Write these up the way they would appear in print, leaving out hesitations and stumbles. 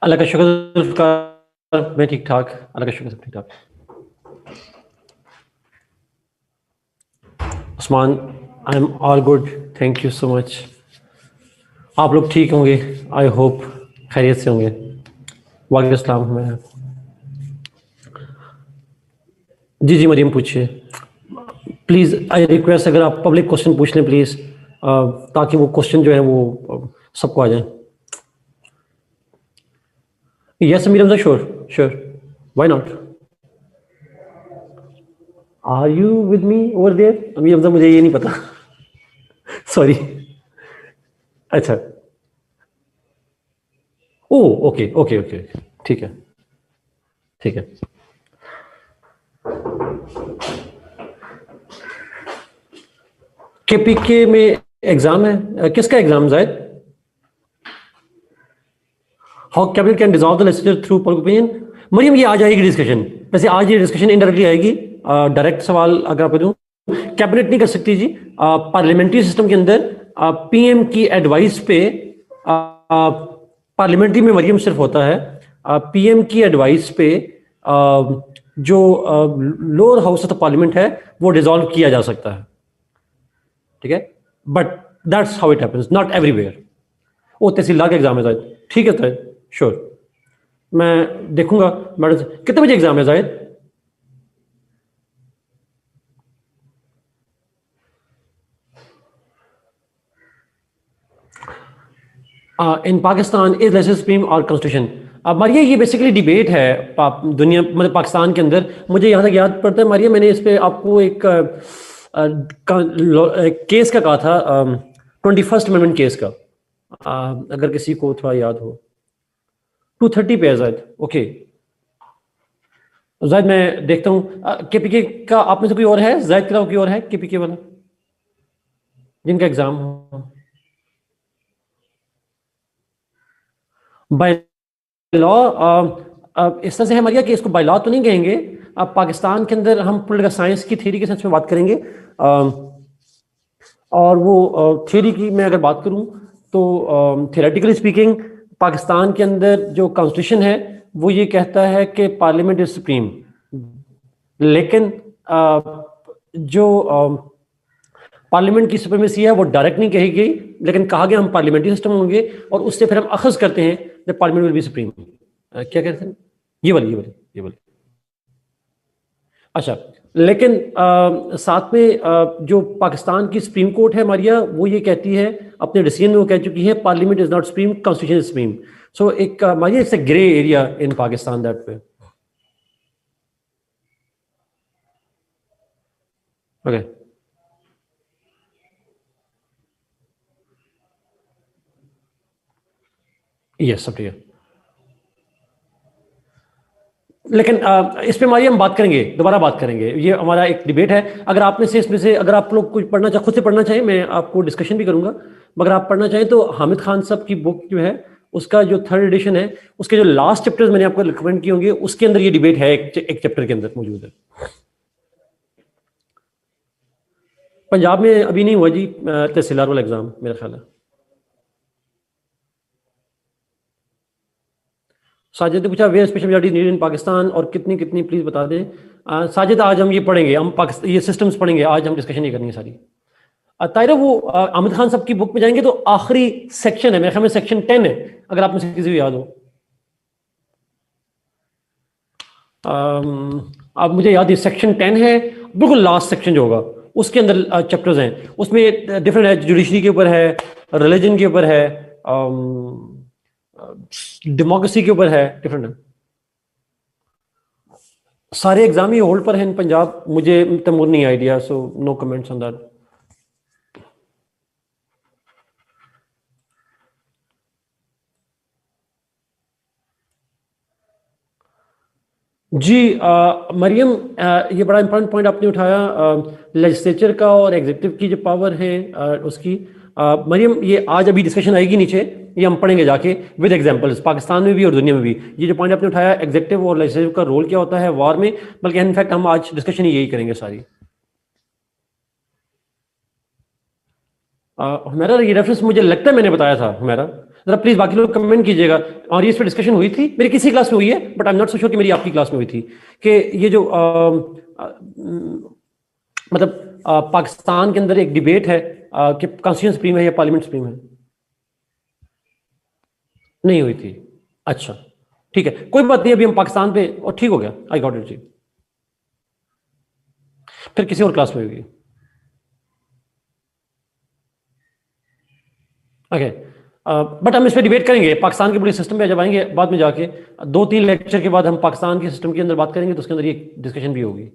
अल्लाह का शुक्र जुल्फ़िकार, मैं ठीक ठाक, अल्लाह का शुक्र सब ठीक ठाक। Usman, I am all good, thank you so much. आप लोग ठीक होंगे, आई होप खैरियत से होंगे। वालेकुम अस्सलाम। मैं जी मरियम पूछिए प्लीज़, आई रिक्वेस्ट अगर आप पब्लिक क्वेश्चन पूछ लें प्लीज़, ताकि वो क्वेश्चन जो है वो सबको आ जाए। यस मीरम द sure sure, why not. Are you with me over there? मीरम द मुझे ये नहीं पता सॉरी। अच्छा, ओ ओके ओके ओके, ठीक है ठीक है। केपीके में एग्जाम है, किसका exam Zaid? How cabinet can dissolve the legislature through public opinion? Maryam ये आ जाएगी डिस्कशन, वैसे आज ये डिस्कशन इनडायरेक्टली आएगी। डायरेक्ट सवाल अगर आप दूं, कैबिनेट नहीं कर सकती जी। पार्लियामेंट्री सिस्टम के अंदर पीएम की एडवाइस पे पार्लियामेंट्री में मरियम सिर्फ होता है पीएम की एडवाइस पे जो lower house of the parliament है वो डिसॉल्व किया जा सकता है, ठीक है। But that's how it happens, not everywhere. वो तहसीलदार का एग्जाम है जायद, ठीक है जायद, श्योर। मैं देखूंगा मैडम, कितने बजे एग्जाम है जायद? इन पाकिस्तान इज लेजिस्लेचर सुप्रीम और कॉन्स्टिट्यूशन? मारिया ये बेसिकली डिबेट है दुनिया मतलब पाकिस्तान के अंदर। मुझे यहाँ तक याद पड़ता है मारिया, मैंने इस पे आपको एक केस का कहा था, 21st अमेंडमेंट केस का, अगर किसी को थोड़ा याद हो। 230 पे है जायद, ओके। जायद मैं देखता हूँ केपीके का आप में से कोई और है जायद के अलावा कोई और है केपीके वाला जिनका एग्जाम हो? बाय लॉ इस तरह से है मरिया कि इसको बाय लॉ तो नहीं कहेंगे। अब पाकिस्तान के अंदर हम पॉलिटिकल साइंस की थ्योरी के सेंस में बात करेंगे, और वो थ्योरी की मैं अगर बात करूं तो थियोरेटिकली स्पीकिंग पाकिस्तान के अंदर जो कॉन्स्टिट्यूशन है वो ये कहता है कि पार्लियामेंट इज सुप्रीम, लेकिन जो पार्लियामेंट की सुप्रीमेसी है वो डायरेक्ट नहीं कही गई, लेकिन कहा गया हम पार्लियामेंट्री सिस्टम होंगे और उससे फिर हम अखज़ करते हैं that parliament will be supreme. क्या कहते हैं? ये वाली। अच्छा, लेकिन साथ में जो पाकिस्तान की सुप्रीम कोर्ट है मारिया, वो ये कहती है अपने डिसीजन में, वो कह चुकी है parliament is not supreme, constitution is supreme. So एक Maria it's a grey area in Pakistan that way. Okay, yes सब ठीक है। लेकिन इस पे हमारी हम बात करेंगे, दोबारा बात करेंगे, ये हमारा एक डिबेट है। अगर आप में से इसमें से अगर आप लोग कुछ पढ़ना चाहे, खुद से पढ़ना चाहें, मैं आपको डिस्कशन भी करूंगा, मगर आप पढ़ना चाहें तो हामिद खान साहब की बुक जो है उसका जो 3rd एडिशन है, उसके जो लास्ट चैप्टर्स मैंने आपको रिकमेंड किए होंगे उसके अंदर ये डिबेट है, एक चैप्टर के अंदर मौजूद है। पंजाब में अभी नहीं हुआ जी तहसीलदार वाला एग्जाम, मेरा ख्याल है। साजिद ने पूछा where special majority needed in Pakistan और कितनी कितनी, प्लीज बता दें। साजिद आज हम ये पढ़ेंगे, हम पाकिस्तान ये सिस्टम्स पढ़ेंगे, आज हम डिस्कशन नहीं करनी है सारी। तायरा वो आमिद खान साहब की बुक में जाएंगे तो आखिरी सेक्शन है, मेरे ख्याल में सेक्शन 10 है, अगर आप में से किसी को याद हो। अब मुझे याद है सेक्शन 10 है, बिल्कुल लास्ट सेक्शन जो होगा उसके अंदर चैप्टर्स हैं, उसमें डिफरेंट है, जुडिशरी के ऊपर है, रिलीजन के ऊपर है, डेमोक्रेसी के ऊपर है, डिफरेंट है। सारे एग्जाम ही होल्ड पर हैं इन पंजाब, मुझे तमूर नहीं idea, so no comments on that. जी मरियम, ये बड़ा इंपॉर्टेंट पॉइंट आपने उठाया, लेजिस्लेचर का और एग्जीक्यूटिव की जो पावर है उसकी। मरियम ये आज अभी डिस्कशन आएगी नीचे, ये हम पढ़ेंगे जाके विद एग्जांपल्स, पाकिस्तान में भी और दुनिया में भी। ये जो पॉइंट आपने उठाया एग्जीक्यूटिव और लेजिस्लेटिव का रोल क्या होता है वॉर में, बल्कि इनफैक्ट हम आज डिस्कशन यही करेंगे सारी। हमारा ये रेफरेंस मुझे लगता है मैंने बताया था हमारा, जरा प्लीज बाकी लोग कमेंट कीजिएगा। और ये इस पर डिस्कशन हुई थी मेरी किसी क्लास में हुई है, but I am not so sure कि मेरी आपकी क्लास में हुई थी, कि ये जो मतलब पाकिस्तान के अंदर एक डिबेट है कि कॉन्स्टिट्यूशन सुप्रीम है या पार्लियामेंट सुप्रीम है। नहीं हुई थी, अच्छा ठीक है, कोई बात नहीं, अभी हम पाकिस्तान पे, और ठीक हो गया, आई गॉट इट जी। फिर किसी और क्लास में होगी। ओके, बट हम इस पर डिबेट करेंगे पाकिस्तान के पूरे सिस्टम पे जब आएंगे बाद में जाके, 2-3 लेक्चर के बाद हम पाकिस्तान के सिस्टम के अंदर बात करेंगे, तो उसके अंदर ये डिस्कशन भी होगी।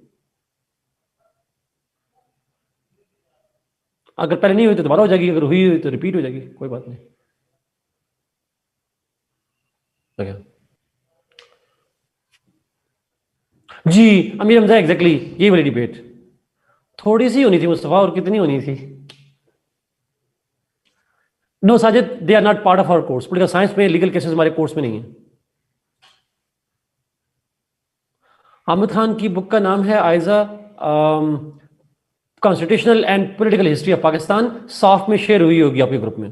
अगर पहले नहीं हुई तो दोबारा हो जाएगी, अगर हुई तो रिपीट हो जाएगी, कोई बात नहीं। ओके जी, अमीर हमजा, एग्जैक्टली यही वाली डिबेट थोड़ी सी होनी थी मुस्तफा, और कितनी होनी थी। No Sajid, they are not part of our course, political science में लीगल केसेस हमारे कोर्स में नहीं है। आमिर खान की बुक का नाम है Aiza constitutional and political history of Pakistan, soft में शेयर हुई होगी आपके ग्रुप में।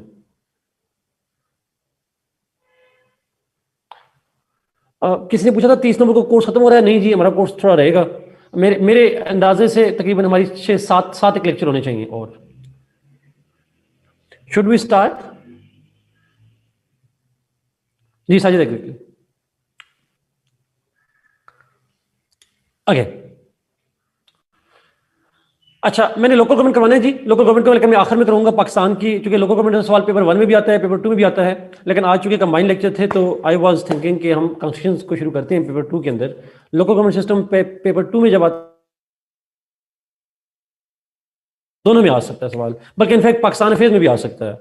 किसी ने पूछा था 30 नंबर को कोर्स खत्म हो रहा है, नहीं जी हमारा कोर्स थोड़ा रहेगा, मेरे मेरे अंदाजे से तकरीबन हमारी 6-7 एक लेक्चर होने चाहिए। और शुड वी स्टार्ट? जी साजिद, एग्जैक्टली। ओके, अच्छा मैंने लोकल गवर्नमेंट करवाना है जी। लोकल गवर्नमेंट का मैं आखिर में करूंगा पाकिस्तान की, क्योंकि लोकल गवर्नमेंट का सवाल पेपर 1 में भी आता है, पेपर 2 में भी आता है, लेकिन आज चूंकि कंबाइंड लेक्चर थे तो आई वाज थिंकिंग कि हम कॉन्स्टिट्यूशन को शुरू करते हैं पेपर 2 के अंदर। लोकल गवर्नमेंट सिस्टम पे पेपर 2 में जब आता, दोनों में आ सकता है सवाल, बल्कि इनफैक्ट पाकिस्तान अफेयर्स में भी आ सकता है।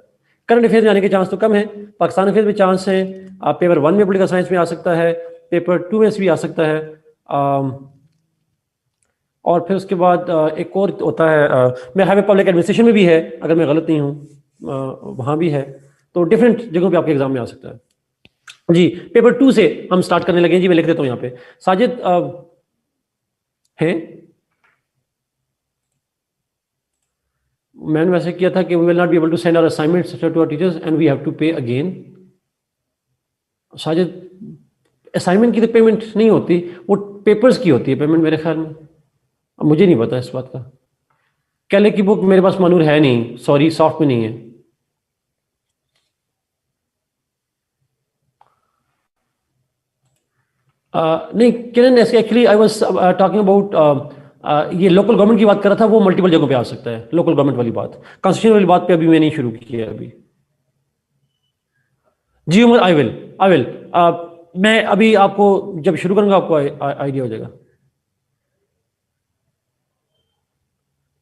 करंट अफेयर्स में आने के चांस तो कम है, पाकिस्तान अफेयर्स में चांस है। आप पेपर 1 में पॉलिटिकल साइंस में आ सकता है, पेपर 2 में भी आ सकता है। और फिर उसके बाद एक और होता है, मैं हाईवे पब्लिक एडमिनिस्ट्रेशन में भी है, अगर मैं गलत नहीं हूँ, वहाँ भी है। तो डिफरेंट जगहों पे आपके एग्जाम में आ सकता है जी। पेपर 2 से हम स्टार्ट करने लगे जी, मैं लिख देता हूँ यहाँ पे। साजिद है, मैंने वैसे किया था कि we will not be able to send our assignments to our teachers and we have to pay again. Sajid assignment की तो पेमेंट नहीं होती, वो पेपर्स की होती है पेमेंट मेरे ख्याल में, अब मुझे नहीं पता इस बात का। कैले की बुक मेरे पास मानूर है नहीं, सॉरी, सॉफ्ट में नहीं है। नहीं Kiran, actually I was talking about, ये लोकल गवर्नमेंट की बात कर रहा था, वो मल्टीपल जगहों पे आ सकता है लोकल गवर्नमेंट वाली बात, कॉन्स्टिट्यूशन वाली बात पे अभी मैंने शुरू की है अभी। जी उमर, आई विल मैं अभी आपको जब शुरू करूंगा आपको आइडिया हो जाएगा।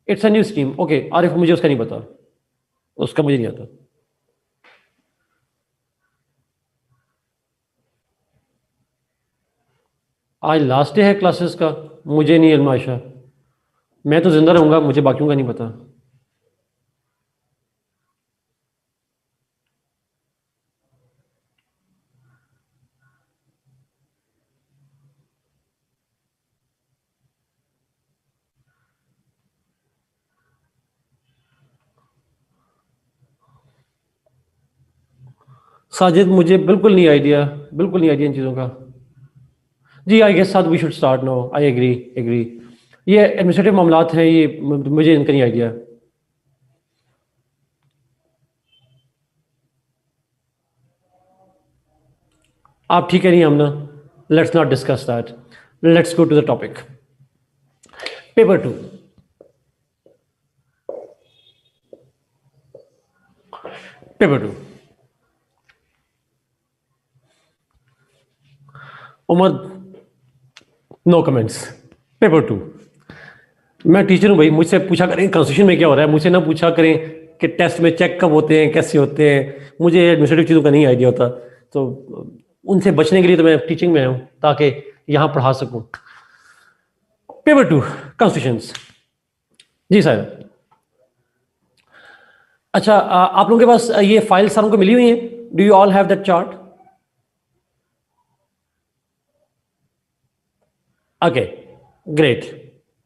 It's a new scheme, okay Arif, मुझे उसका नहीं पता, उसका मुझे नहीं आता। आज लास्ट डे है क्लासेस का, मुझे नहीं इल्म आयशा, मैं तो जिंदा रहूंगा, मुझे बाकियों का नहीं पता। साजिद मुझे बिल्कुल नहीं आइडिया, बिल्कुल नहीं आइडिया इन चीज़ों का। जी आई गेस साथ we should start no, I agree agree. ये एडमिनिस्ट्रेटिव मामलात हैं, ये मुझे इनका नहीं आइडिया। आप ठीक है नहीं Hamna, let's not discuss that, let's go to the topic. Paper 2, paper 2 Umar, no comments. Paper 2, मैं टीचर हूँ भाई, मुझसे पूछा करें कॉन्स्टिट्यूशन में क्या हो रहा है, मुझसे ना पूछा करें कि टेस्ट में चेक कब होते हैं, कैसे होते हैं, मुझे एडमिनिस्ट्रेटिव चीज़ों का नहीं आइडिया होता। तो उनसे बचने के लिए तो मैं टीचिंग में हूँ, ताकि यहाँ पढ़ा सकूँ। पेपर 2 कॉन्स्टिट्यूशंस, जी सर। अच्छा, आप लोगों के पास ये फाइल सारों को मिली हुई है? Do you all have that chart? Okay, great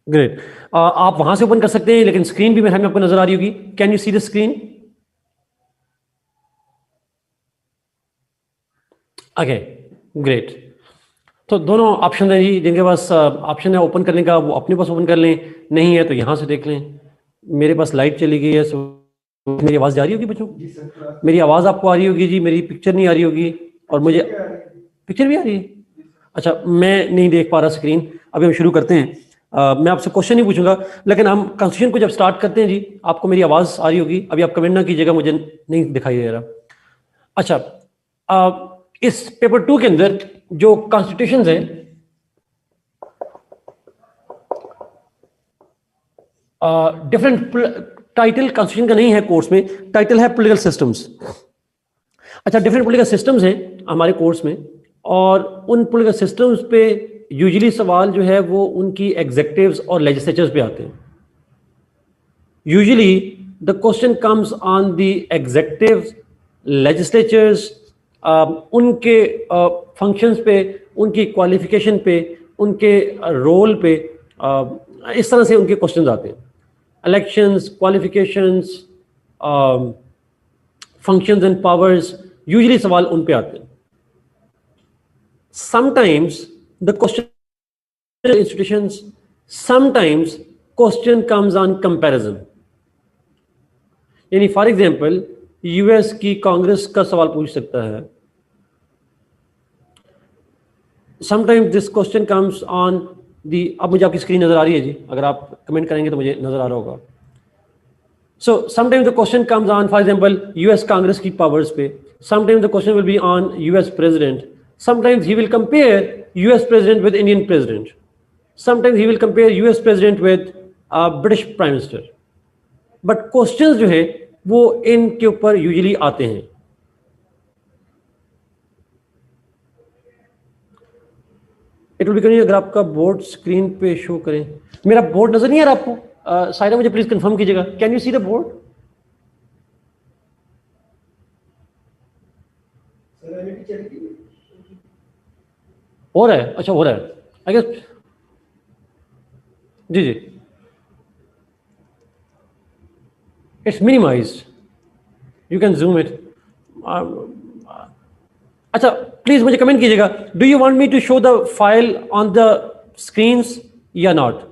great. आप वहां से ओपन कर सकते हैं, लेकिन स्क्रीन भी मेरे आपको नजर आ रही होगी। Can you see the screen? Okay, great. तो दोनों ऑप्शन है जी, जिनके पास ऑप्शन है ओपन करने का वो अपने पास ओपन कर लें, नहीं है तो यहाँ से देख लें। मेरे पास लाइट चली गई है, सो मेरी आवाज़ जा रही होगी बच्चों? मेरी आवाज़ आपको आ रही होगी जी, मेरी पिक्चर नहीं आ रही होगी, और मुझे पिक्चर भी आ रही है? अच्छा, मैं नहीं देख पा रहा स्क्रीन। अभी हम शुरू करते हैं। मैं आपसे क्वेश्चन नहीं पूछूंगा, लेकिन हम कॉन्स्टिट्यूशन को जब स्टार्ट करते हैं जी, आपको मेरी आवाज़ आ रही होगी। अभी आप कमेंट ना कीजिएगा, मुझे नहीं दिखाई दे रहा। अच्छा, इस पेपर 2 के अंदर जो कॉन्स्टिट्यूशन है, डिफरेंट टाइटल कॉन्स्टिट्यूशन का नहीं है कोर्स में, टाइटल है पॉलिटिकल सिस्टम्स। अच्छा, डिफरेंट पॉलिटिकल सिस्टम्स हैं हमारे कोर्स में, और उन पॉलिटिकल सिस्टम्स पे यूजुअली सवाल जो है वो उनकी एग्जेक्टिव्स और लेजिस्लेचर्स पे आते हैं। Usually the question comes on the executives, legislatures, उनके फंक्शंस पे, उनकी क्वालिफिकेशन पे, उनके रोल पे, इस तरह से उनके क्वेश्चंस आते हैं। Elections, qualifications, functions and powers, usually सवाल उन पे आते हैं। Sometimes the question institutions, sometimes question comes on comparison. यानी फॉर एग्जांपल यूएस की कांग्रेस का सवाल पूछ सकता है। Sometimes this question comes on the, अब मुझे आपकी स्क्रीन नजर आ रही है जी, अगर आप कमेंट करेंगे तो मुझे नजर आ रहा होगा। So sometimes the question comes on, for example, US Congress की powers पे. Sometimes the question will be on US president. Sometimes he will compare US president with Indian president. Sometimes he will compare US president with British prime minister. But questions जो है वो इनके ऊपर usually आते हैं। It will be करें अगर आपका बोर्ड स्क्रीन पे शो करें। मेरा बोर्ड नजर नहीं आ रहा आपको? साइरा मुझे प्लीज कंफर्म कीजिएगा, can you see the board? हो रहा है? अच्छा, हो रहा है आई गेस। जी जी, it's minimized, you can zoom it. अच्छा, प्लीज मुझे कमेंट कीजिएगा, do you want me to show the file on the screens या नॉट?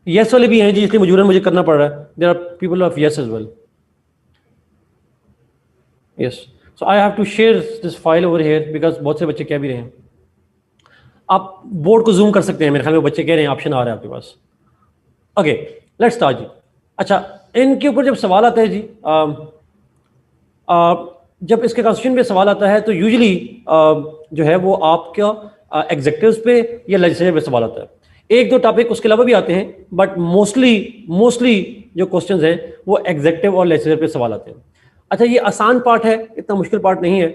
यस वाले भी हैं जी, इसलिए मजबूरन मुझे करना पड़ रहा है। There are people of yes as well. Yes, so I have to share this file over here because बहुत से बच्चे कह भी रहे हैं। आप बोर्ड को जूम कर सकते हैं, मेरे ख्याल में बच्चे कह रहे हैं, ऑप्शन आ रहा है आपके पास। ओके, लेट्स स्टार्ट जी। अच्छा, इनके ऊपर जब सवाल आता है जी, जब इसके कॉन्स्टिट्यूशन पे सवाल आता है तो यूजुअली जो है वो आपका एग्जेक्टिव्स पे या लेजिस्लेचर पे सवाल आता है। एक दो टॉपिक उसके अलावा भी आते हैं, बट मोस्टली जो क्वेश्चंस हैं वो एग्जेक्टिव और लेजिस्लेचर पे सवाल आते हैं। अच्छा, ये आसान पार्ट है, इतना मुश्किल पार्ट नहीं है,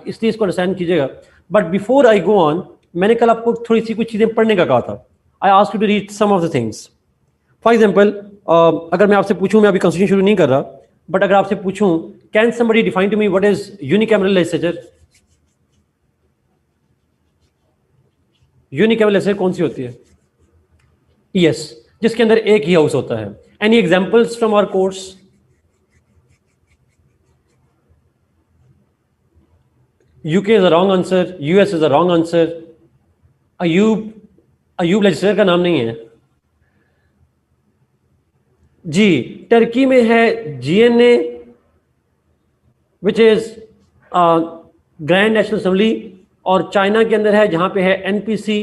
इसलिए इसको अंडरस्टैंड कीजिएगा। But before I go on, मैंने कल आपको थोड़ी सी कुछ चीज़ें पढ़ने का कहा था। I asked you to read some of the things. For example, अगर मैं आपसे पूछूं, मैं अभी कॉन्स्टिट्यूशन शुरू नहीं कर रहा, बट अगर आपसे पूछूं, can somebody define to me what is unicameral legislature? Unicameral legislature कौन सी होती है? यस, जिसके अंदर एक ही हाउस होता है। Any examples from our course? UK is a wrong answer, US is a wrong answer. Ayub legislature का नाम नहीं है जी। टर्की में है GNA, which is Grand National Assembly, और चाइना के अंदर है जहां पे है एनपीसी,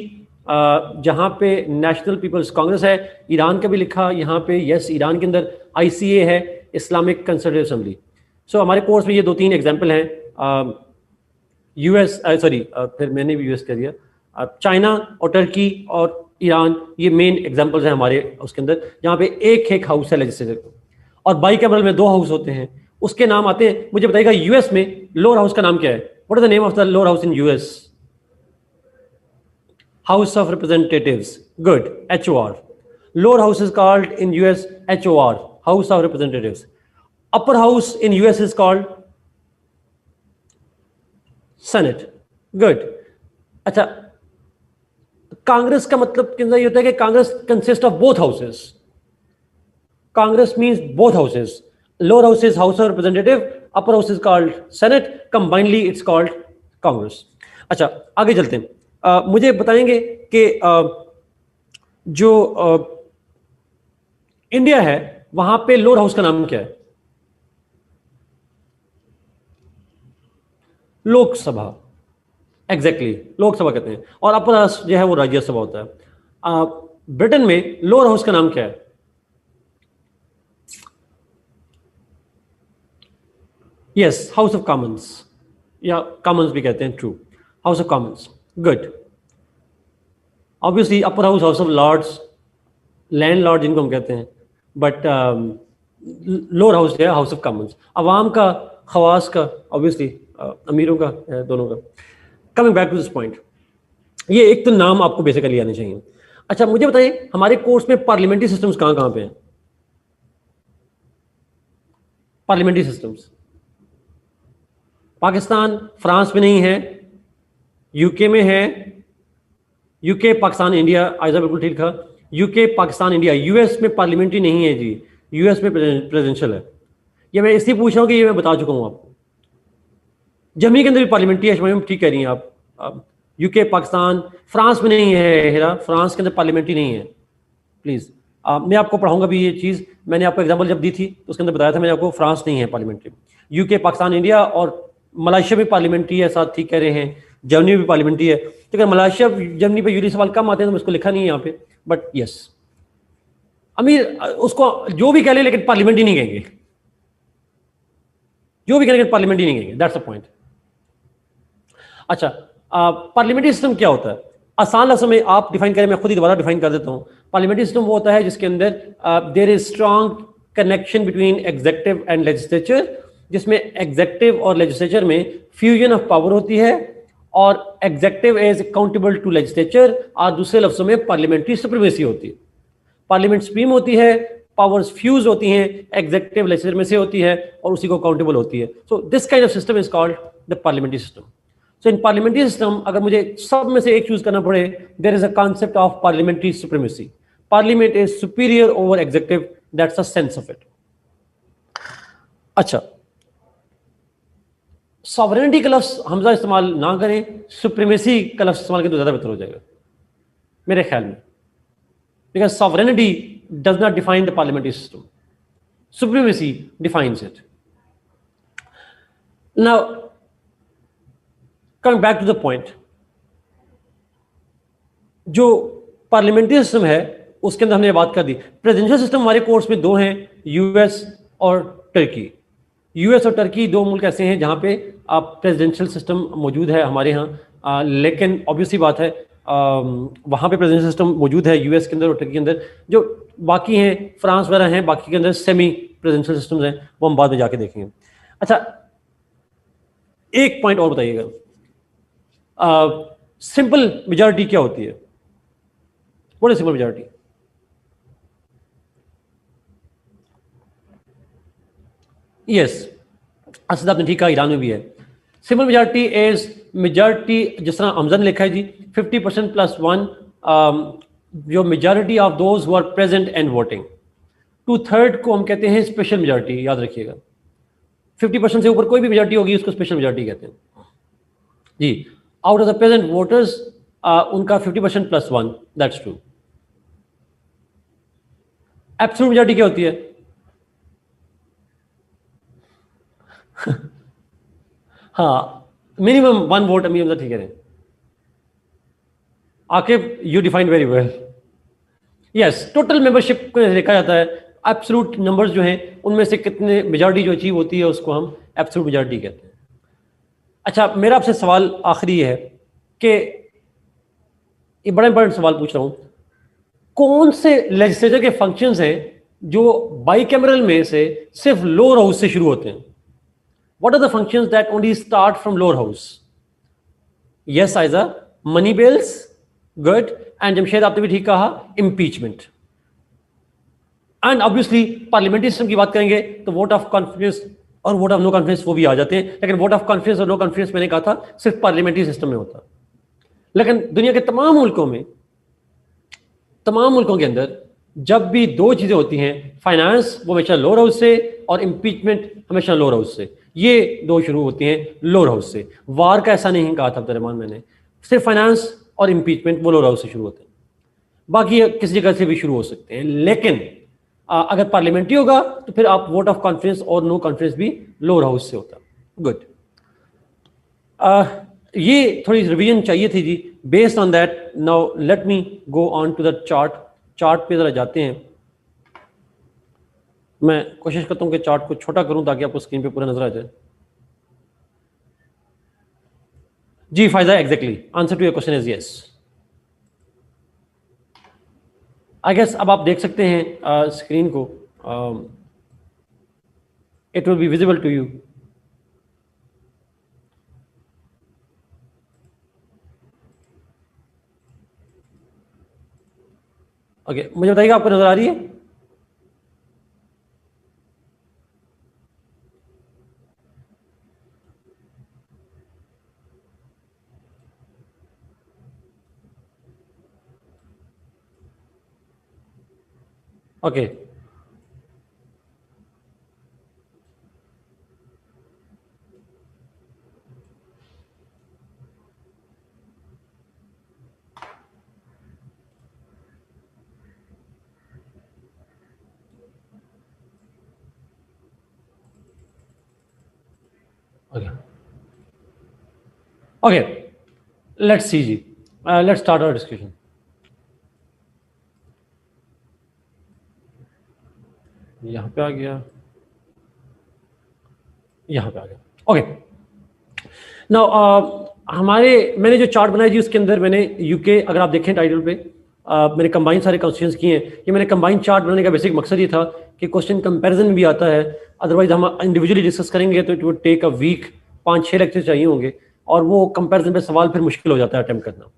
जहां पे नेशनल पीपल्स कांग्रेस है। ईरान का भी लिखा यहाँ पे, यस, ईरान के अंदर आईसीए है, इस्लामिक कंसल्टेटिव असेंबली। सो हमारे कोर्स में ये 2-3 एग्जाम्पल हैं। यूएस, सॉरी, फिर मैंने भी यूएस कह दिया, चाइना और टर्की और ईरान, ये मेन एग्जांपल्स हैं हमारे उसके अंदर, जहाँ पे एक हाउस है लेजिस्लेचर को, और बाइकैमरल में 2 हाउस होते हैं। उसके नाम आते हैं, मुझे बताइएगा यूएस में लोअर हाउस का नाम क्या है? What is the name of the lower house in US? House of representatives. Good, HOR. Lower house is called in US HOR, house of representatives. Upper house in US is called senate. Good. अच्छा, कांग्रेस का मतलब कितना ये होता है कि Congress consist of both houses. Congress means both houses. Lower house is house of representative, upper house is called senate, combinedly it's called Congress. अच्छा आगे चलते हैं। मुझे बताएंगे कि जो इंडिया है वहां पे लोअर हाउस का नाम क्या है? लोकसभा, एग्जैक्टली लोकसभा कहते हैं, और अपर हाउस जो है वो राज्यसभा होता है। ब्रिटेन में लोअर हाउस का नाम क्या है? यस, हाउस ऑफ कॉमन्स, या कॉमन्स भी कहते हैं, true, House of Commons, good. Obviously upper house House of Lords, landlord जिनको हम कहते हैं, बट लोअर हाउस है हाउस ऑफ कॉमन्स, अवाम का, खवास का, ऑब्वियसली अमीरों का, दोनों का। Coming back to this point, ये एक तो नाम आपको बेसिकली आने चाहिए। अच्छा मुझे बताइए हमारे कोर्स में पार्लियामेंट्री सिस्टम्स कहाँ कहाँ पे हैं? पार्लियामेंट्री सिस्टम्स पाकिस्तान फ्रांस में नहीं है, यूके में है, यूके पाकिस्तान इंडिया, आयजा बिल्कुल ठीक था, यूके पाकिस्तान इंडिया। यूएस में पार्लियामेंट्री नहीं है जी, यूएस में प्रेसिडेंशियल है। ये मैं इसलिए पूछ रहा हूँ कि ये मैं बता चुका हूँ आपको। जर्मनी के अंदर भी पार्लियामेंट्री है, शमाइम ठीक कह रही हैं आप। यूके पाकिस्तान, फ्रांस में नहीं है हेरा, फ्रांस के अंदर पार्लियामेंट्री नहीं है, प्लीज़। मैं आपको पढ़ाऊंगा भी ये चीज़, मैंने आपको एग्जाम्पल जब दी थी तो उसके अंदर बताया था मैंने आपको, फ्रांस नहीं है पार्लियामेंट्री। यूके पाकिस्तान इंडिया और मलेशिया में पार्लियामेंट्री है, साथ ठीक कह रहे हैं, जर्मनी में भी पार्लियामेंट्री है। तो अगर मलेशिया जर्मनी पे यूरी सवाल कम आते हैं तो मैं उसको लिखा नहीं है यहाँ पे, बट यस अमीर उसको जो भी कह ले लेकिन पार्लियामेंट ही नहीं कहेंगे, जो भी कह लेकिन पार्लियामेंट ही नहीं कहेंगे, दैट्स द पॉइंट। अच्छा पार्लियामेंट्री सिस्टम क्या होता है? आसान लफ्ज़ों में आप डिफाइन करें, मैं खुद ही दोबारा डिफाइन कर देता हूं। पार्लियामेंट्री सिस्टम वो होता है जिसके अंदर there is strong connection between executive and legislature, जिसमें एग्जेक्टिव और लेजिस्लेचर में फ्यूजन ऑफ पावर होती है, और executive is accountable to legislature, और दूसरे लफ्ज़ों में पार्लियामेंट्री सुप्रीमेसी होती है। पार्लियामेंट सुप्रीम होती है, पावर्स फ्यूज होती हैं, एग्जेक्टिव लेजिस्लेचर में से होती है और उसी को अकाउंटेबल होती है। So this kind of system is called the parliamentary system. So in parliamentary system अगर मुझे सब में से एक चूज करना पड़े, there is a concept of parliamentary supremacy. Parliament is superior over executive, that's the sense of it. अच्छा sovereignty का लफ्ज हमजा इस्तेमाल ना करें, सुप्रीमेसी का लफ्ज इस्तेमाल करें तो ज्यादा बेहतर हो जाएगा मेरे ख्याल में, because sovereignty does not define the parliamentary system, supremacy defines it. Now coming back to the point, जो पार्लियामेंट्री सिस्टम है उसके अंदर हमने बात कर दी। प्रेसिडेंशियल सिस्टम हमारे कोर्स में दो हैं, यूएस और टर्की। यूएस और टर्की दो मुल्क ऐसे हैं जहां पे प्रेसिडेंशियल सिस्टम मौजूद है हमारे यहाँ, लेकिन ऑब्वियसली बात है वहाँ पे प्रेसिडेंशियल सिस्टम मौजूद है यूएस के अंदर और टर्की के अंदर। जो बाकी हैं फ्रांस वगैरह हैं, बाकी के अंदर सेमी प्रेसिडेंशियल सिस्टम्स हैं, वो हम बाद में जाके देखेंगे। अच्छा एक पॉइंट और बताइएगा, सिंपल मेजॉरिटी क्या होती है? What is simple majority? Yes Asad आपने ठीक कहा, ईरान में भी है। सिंपल मेजॉरिटी इज मेजॉरिटी, जिस तरह हमजा ने लिखा है जी 50% + 1, जो majority of those who are present and voting. 2/3 को हम कहते हैं स्पेशल मेजॉरिटी, याद रखिएगा। 50% से ऊपर कोई भी मेजॉरिटी होगी उसको स्पेशल मेजॉरिटी कहते हैं जी। Out of the present voters उनका 50% + 1, दैट्स ट्रू। एब्सोल्यूट मेजॉरिटी क्या होती है? हाँ मिनिमम 1 वोट, अमीर ठीक है। Aqib you defined very well. Yes total membership को देखा जाता है, एब्सोल्यूट नंबर्स जो हैं उनमें से कितने मेजॉरिटी जो अचीव होती है उसको हम एब्सोल्यूट मेजॉरिटी कहते हैं। अच्छा मेरा आपसे सवाल आखिरी है कि ये बड़ा इंपॉर्टेंट सवाल पूछ रहा हूं, कौन से लेजिस्लेचर के फंक्शंस हैं जो बाइकैमरल में से सिर्फ लोअर हाउस से शुरू होते हैं? What are the functions that only start from lower house? Yes Aiza, money bills, good, and Jamshed आपने भी ठीक कहा, impeachment. And obviously parliamentary system की बात करेंगे तो वोट ऑफ कॉन्फिडेंस और वोट ऑफ नो कॉन्फिडेंस वो भी आ जाते हैं, लेकिन वोट ऑफ कॉन्फिडेंस और नो कॉन्फिडेंस मैंने कहा था सिर्फ पार्लियामेंट्री सिस्टम में होता। लेकिन दुनिया के तमाम मुल्कों में, तमाम मुल्कों के अंदर जब भी दो चीजें होती हैं, फाइनेंस वो हमेशा लोअर हाउस से और इम्पीचमेंट हमेशा लोअर हाउस से, ये दो शुरू होती हैं लोअर हाउस से। वार का ऐसा नहीं कहा था अब्दुर्रहमान मैंने, सिर्फ फाइनेंस और इम्पीचमेंट वो लोअर हाउस से शुरू होते हैं, बाकी किसी जगह से भी शुरू हो सकते हैं। लेकिन अगर पार्लियामेंट्री होगा तो फिर आप वोट ऑफ कॉन्फिडेंस और नो कॉन्फिडेंस भी लोअर हाउस से होता है। गुड, ये थोड़ी रिवीजन चाहिए थी जी। Based on that now let me go on to the chart. Chart पे जरा जाते हैं। मैं कोशिश करता हूं कि चार्ट को छोटा करूं ताकि आपको स्क्रीन पे पूरा नजर आ जाए। जी फायदा, exactly answer to your question is yes. I guess अब आप देख सकते हैं स्क्रीन को, it will be visible to you. Okay, मुझे बताइएगा आपको नजर आ रही है? Okay, okay, okay, let's see जी, लेट्स स्टार्ट आवर डिस्कशन। यहाँ पे आ गया, यहाँ पे आ गया। ओके, नाउ मैंने जो चार्ट बनाया जी उसके अंदर मैंने यूके, अगर आप देखें टाइटल पे, मैंने कंबाइन सारे क्वेश्चंस किए हैं। ये मैंने कंबाइन चार्ट बनाने का बेसिक मकसद ये था कि क्वेश्चन कंपैरिजन भी आता है, अदरवाइज हम इंडिविजुअली डिस्कस करेंगे तो it would take a week, 5-6 lecture चाहिए होंगे और वो कंपैरिजन पे सवाल फिर मुश्किल हो जाता है अटेम्प्ट करना।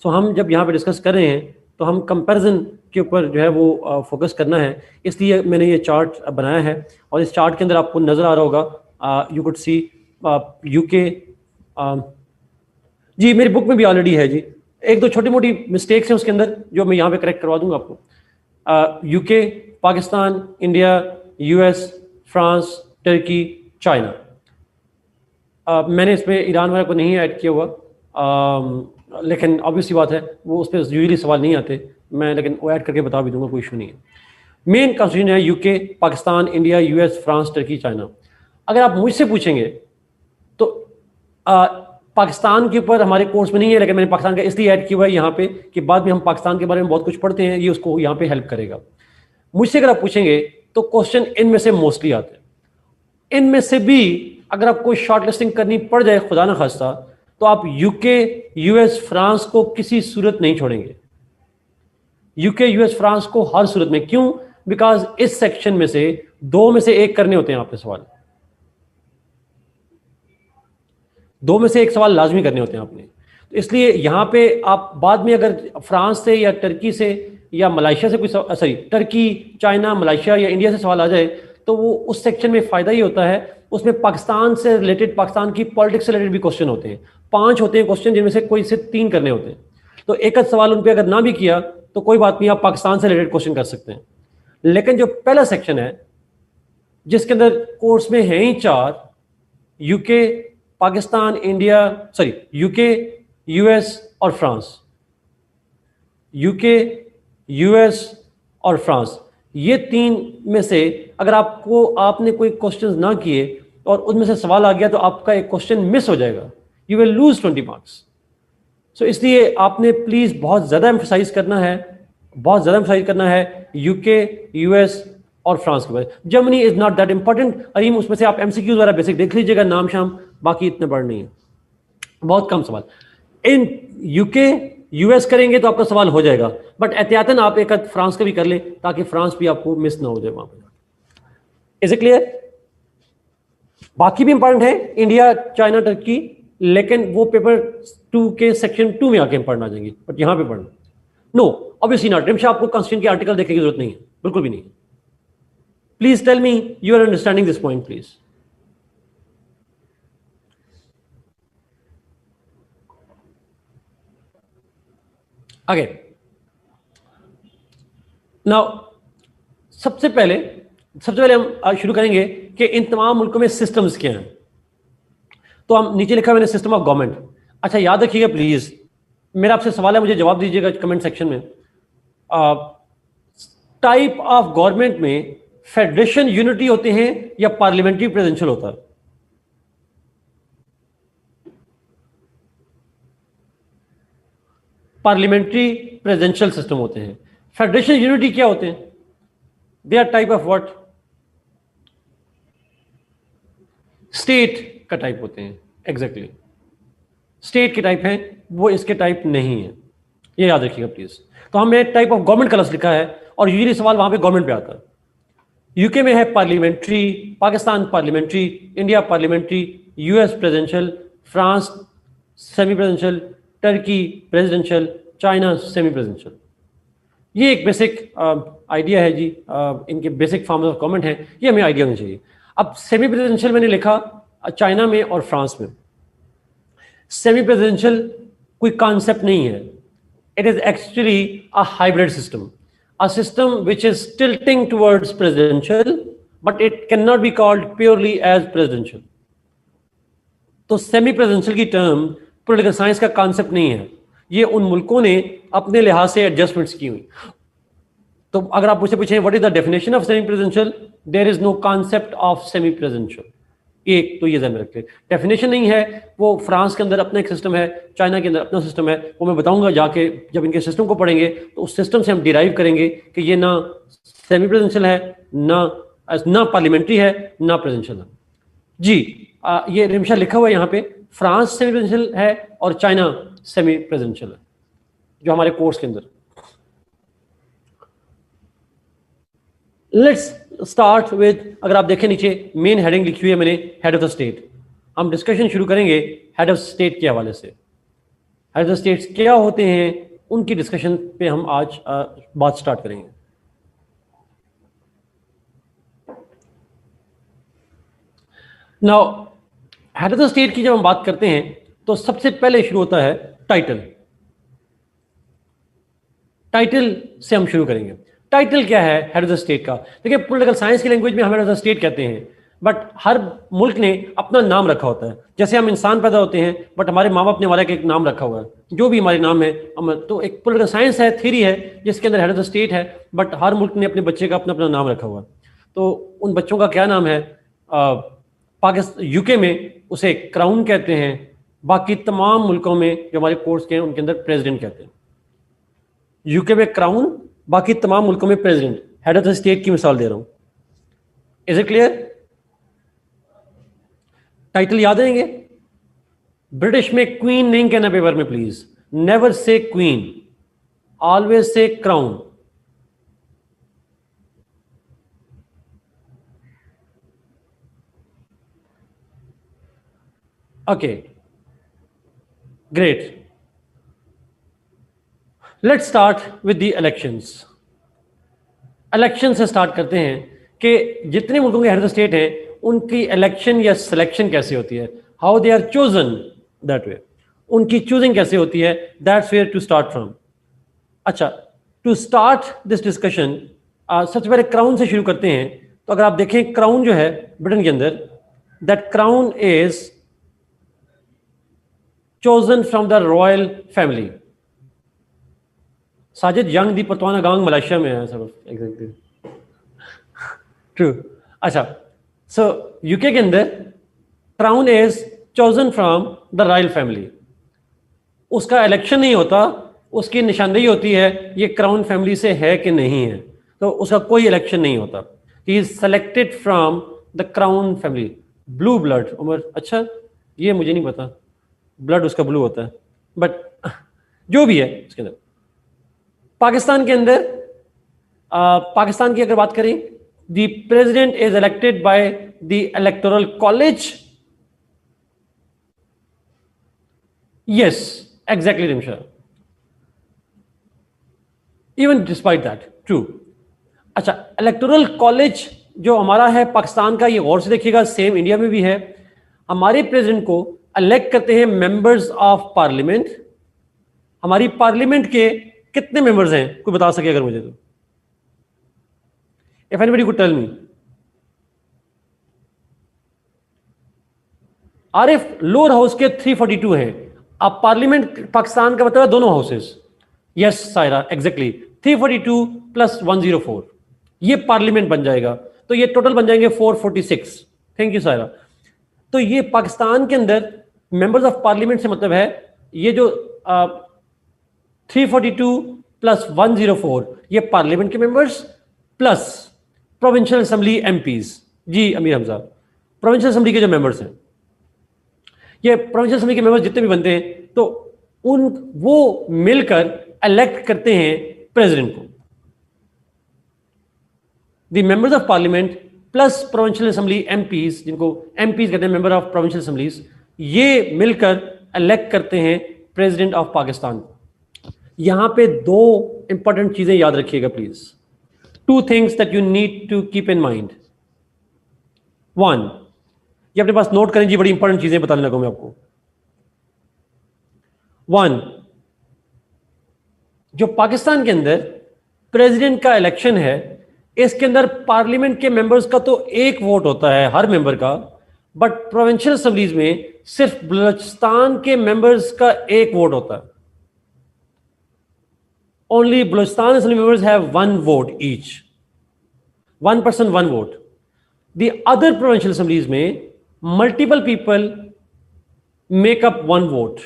सो हम जब यहाँ पे डिस्कस कर रहे हैं तो हम कंपैरिजन के ऊपर जो है वो फोकस करना है, इसलिए मैंने ये चार्ट बनाया है। और इस चार्ट के अंदर आपको नज़र आ रहा होगा, यू कुड सी यूके। जी मेरी बुक में भी ऑलरेडी है जी, एक दो छोटी मोटी मिस्टेक्स हैं उसके अंदर जो मैं यहाँ पे करेक्ट करवा दूंगा आपको। UK, Pakistan, India, US, France, Turkey, China. मैंने इसमें ईरान वाले को नहीं ऐड किया हुआ, लेकिन ऑब्वियसली बात है वो उस पर यूजली सवाल नहीं आते, मैं लेकिन वो ऐड करके बता भी दूंगा, कोई इशू नहीं है। मेन कॉन्स्टिट्यूशन है UK, Pakistan, India, US, France, Turkey, China. अगर आप मुझसे पूछेंगे तो पाकिस्तान के ऊपर हमारे कोर्स में नहीं है, लेकिन मैंने पाकिस्तान का इसलिए ऐड किया हुआ है यहाँ पे कि बाद में हम पाकिस्तान के बारे में बहुत कुछ पढ़ते हैं, ये उसको यहाँ पे हेल्प करेगा। मुझसे अगर आप पूछेंगे तो क्वेश्चन इनमें से मोस्टली आते हैं। इनमें से भी अगर आपको शॉर्ट लिस्टिंग करनी पड़ जाए खुदा ना खास्ता, तो आप यूके, यूएस, फ्रांस को किसी सूरत नहीं छोड़ेंगे। यूके, यूएस, फ्रांस को हर सूरत में। क्यों? बिकॉज इस सेक्शन में से दो में से एक करने होते हैं आपके सवाल, दो में से एक सवाल लाजमी करने होते हैं आपने। तो इसलिए यहाँ पे आप बाद में अगर फ्रांस से या टर्की से या मलाइशिया से कोई सॉरी टर्की, चाइना, मलाइशिया या इंडिया से सवाल आ जाए तो वो उस सेक्शन में फ़ायदा ही होता है। उसमें पाकिस्तान से रिलेटेड, पाकिस्तान की पॉलिटिक्स से रिलेटेड भी क्वेश्चन होते हैं। 5 होते हैं क्वेश्चन, जिनमें से कोई से 3 करने होते हैं। तो एक सवाल उन पर अगर ना भी किया तो कोई बात नहीं, आप पाकिस्तान से रिलेटेड क्वेश्चन कर सकते हैं। लेकिन जो पहला सेक्शन है जिसके अंदर कोर्स में है ही 4, UK, Pakistan, India, sorry UK, US और फ्रांस, यूके, यूएस और फ्रांस, ये 3 में से अगर आपने कोई क्वेश्चंस ना किए और उनमें से सवाल आ गया तो आपका एक क्वेश्चन मिस हो जाएगा, यू विल लूज 20 मार्क्स। सो इसलिए आपने प्लीज बहुत ज्यादा एम्फसाइज करना है, बहुत ज्यादा एम्फसाइज करना है यूके, यूएस और फ्रांस के बारे। Germany is not that important Areem, उसमें से आप एमसीक्यू द्वारा बेसिक देख लीजिएगा, नाम शाम, बाकी इतने बड़ नहीं है, बहुत कम सवाल। इन यूके, यूएस करेंगे तो आपका सवाल हो जाएगा, बट एहतियातन आप एक फ्रांस का भी कर लें ताकि फ्रांस भी आपको मिस ना हो जाए वहां पर। Is it clear? बाकी भी इंपॉर्टेंट है, इंडिया, चाइना, टर्की, लेकिन वो पेपर 2 के सेक्शन 2 में आके पढ़ना जाएंगे, बट यहां पे पढ़ना नो, ऑब्वियसली नॉट। रिमशा आपको कॉन्स्टिट्यूशन के आर्टिकल देखने की जरूरत नहीं है, बिल्कुल भी नहीं। Please tell me you are understanding this point please. आगे नाउ सबसे पहले हम शुरू करेंगे कि इन तमाम मुल्कों में सिस्टम्स क्या हैं। तो हम नीचे लिखा मैंने सिस्टम ऑफ गवर्नमेंट। अच्छा याद रखिएगा प्लीज, मेरा आपसे सवाल है, मुझे जवाब दीजिएगा कमेंट सेक्शन में। टाइप ऑफ गवर्नमेंट में फेडरेशन यूनिटी होते हैं या पार्लियामेंट्री प्रेसिडेंशियल होता है? पार्लियामेंट्री प्रेसिडेंशियल सिस्टम होते हैं। फेडरेशन यूनिटी क्या होते हैं? They are type of what? State का टाइप होते हैं। एग्जैक्टली स्टेट के टाइप हैं, वो इसके टाइप नहीं है, ये याद रखिएगा प्लीज। तो हमने टाइप ऑफ गवर्नमेंट का लफ्ज़ लिखा है और यूजुअली सवाल वहां पे गवर्नमेंट पे आता है। यूके में है parliamentary, Pakistan parliamentary, India parliamentary, US presidential, France semi presidential, Turkey presidential, China semi presidential. ये एक बेसिक आइडिया है जी, इनके बेसिक फॉर्म्स ऑफ गवर्नमेंट है, ये हमें आइडिया होना चाहिए। अब सेमी प्रेसिडेंशियल मैंने लिखा चाइना में और फ्रांस में। सेमी प्रेसिडेंशियल कोई कॉन्सेप्ट नहीं है, it is actually a hybrid system, a system which is tilting towards presidential, but it cannot be called purely as presidential. तो सेमी प्रेसिडेंशियल की टर्म पॉलिटिकल साइंस का concept नहीं है, ये उन मुल्कों ने अपने लिहाज से एडजस्टमेंट्स की हुई। तो अगर आप मुझसे पूछें what is the definition of semi presidential, there is no concept of semi presidential. एक तो ये ध्यान में रखते, डेफिनेशन नहीं है। वो फ्रांस के अंदर अपना एक सिस्टम है, चाइना के अंदर अपना सिस्टम है, वो मैं बताऊंगा जाके जब इनके सिस्टम को पढ़ेंगे, तो उस सिस्टम से हम डिराइव करेंगे कि ये ना सेमी प्रेसिडेंशियल है, ना पार्लियामेंट्री है, ना प्रेसिडेंशियल है जी। ये रिमशा लिखा हुआ है यहाँ पे, फ्रांस सेमी प्रेसिडेंशियल है और चाइना सेमी प्रेसिडेंशियल है जो हमारे कोर्स के अंदर। लेट्स स्टार्ट विद, अगर आप देखें नीचे मेन हेडिंग लिखी हुई है मैंने, हेड ऑफ द स्टेट। हम डिस्कशन शुरू करेंगे हेड ऑफ स्टेट के हवाले से। हेड ऑफ द स्टेट्स क्या होते हैं, उनकी डिस्कशन पे हम आज बात स्टार्ट करेंगे। Now head of the state की जब हम बात करते हैं तो सबसे पहले शुरू होता है टाइटल। टाइटल से हम शुरू करेंगे। टाइटल क्या है हेड ऑफ द स्टेट का? देखिए पॉलिटिकल साइंस की लैंग्वेज में हम हेड ऑफ द स्टेट कहते हैं, बट हर मुल्क ने अपना नाम रखा होता है। जैसे हम इंसान पैदा होते हैं बट हमारे माँ बाप ने हमारा एक नाम रखा हुआ है, जो भी हमारे नाम है हम, तो एक पॉलिटिकल साइंस है, थ्योरी है जिसके अंदर हेड ऑफ द स्टेट है, बट हर मुल्क ने अपने बच्चे का अपना अपना नाम रखा हुआ है। तो उन बच्चों का क्या नाम है? पाकिस्तान यूके में उसे क्राउन कहते हैं, बाकी तमाम मुल्कों में जो हमारे कोर्स के हैं उनके अंदर प्रेसिडेंट कहते हैं। यूके में क्राउन, बाकी तमाम मुल्कों में president. Head of the state की मिसाल दे रहा हूं, इज इट क्लियर? टाइटल याद रहेंगे? ब्रिटिश में क्वीन नहीं कहना पेपर में please, never say queen, always say crown. Okay great, let's start with the elections. Election से स्टार्ट करते हैं कि जितने मुल्कों के हेड ऑफ स्टेट हैं उनकी इलेक्शन या सिलेक्शन कैसे होती है, how they are chosen, that way उनकी चूजिंग कैसे होती है, that's where to start from. अच्छा, टू स्टार्ट दिस डिस्कशन सबसे पहले क्राउन से शुरू करते हैं। तो अगर आप देखें क्राउन जो है ब्रिटेन के अंदर, that crown is chosen from the royal family. Sajid Yang di Pertuan Agong Malaysia में है सब, एग्जैक्टली ट्रू। अच्छा, सो यूके के अंदर crown is chosen from the royal family. उसका इलेक्शन नहीं होता, उसकी निशानदेही होती है ये क्राउन फैमिली से है कि नहीं है, तो उसका कोई इलेक्शन नहीं होता। He is selected from the crown family. Blue blood, Umar अच्छा ये मुझे नहीं पता, ब्लड उसका ब्लू होता है, बट जो भी है उसके अंदर। पाकिस्तान के अंदर पाकिस्तान की अगर बात करें, the president is elected by the electoral college. Yes exactly Rimsha, even despite that true. अच्छा, इलेक्टोरल कॉलेज जो हमारा है पाकिस्तान का, ये गौर से देखिएगा सेम इंडिया में भी है। हमारे प्रेसिडेंट को इलेक्ट करते हैं मेंबर्स ऑफ पार्लियामेंट। हमारी पार्लियामेंट के कितने मेंबर्स हैं, कोई बता सके अगर मुझे तो? If anybody could tell me. Arif, lower house के 342 हैं। अब पार्लियामेंट पाकिस्तान का मतलब है दोनों houses. Yes Saira, exactly 342 plus 104, ये पार्लियामेंट बन जाएगा। तो ये टोटल बन जाएंगे 446। Thank you Saira. तो ये पाकिस्तान के अंदर मेंबर्स ऑफ पार्लियामेंट से मतलब है ये जो 342 प्लस 104 ये पार्लियामेंट के members plus provincial assembly MPs. जी अमीर हमजा, प्रोविंशियल असेंबली के जो मेंबर्स हैं, ये प्रोविंशियल असेंबली के मेंबर्स जितने भी बनते हैं तो वो मिलकर इलेक्ट करते हैं प्रेसिडेंट को। The members of parliament plus provincial assembly MPs, जिनको एमपीज कहते हैं, मेंबर ऑफ प्रोविंशियल असेंबलीज, ये मिलकर इलेक्ट करते हैं प्रेसिडेंट ऑफ पाकिस्तान को। यहां पे दो इंपॉर्टेंट चीजें याद रखिएगा please. Two things that you need to keep in mind. One, ये अपने पास नोट करें जी, बड़ी इंपॉर्टेंट चीजें बताने लगा मैं आपको। वन, जो पाकिस्तान के अंदर प्रेसिडेंट का इलेक्शन है, इसके अंदर पार्लियामेंट के मेंबर्स का तो एक वोट होता है हर मेंबर का, बट प्रोविंशियल असेंबलीज में सिर्फ बलूचिस्तान के मेंबर्स का एक वोट होता है। Only Balochistan assembly members have one vote each, one person one vote. The other provincial assemblies में multiple people make up one vote.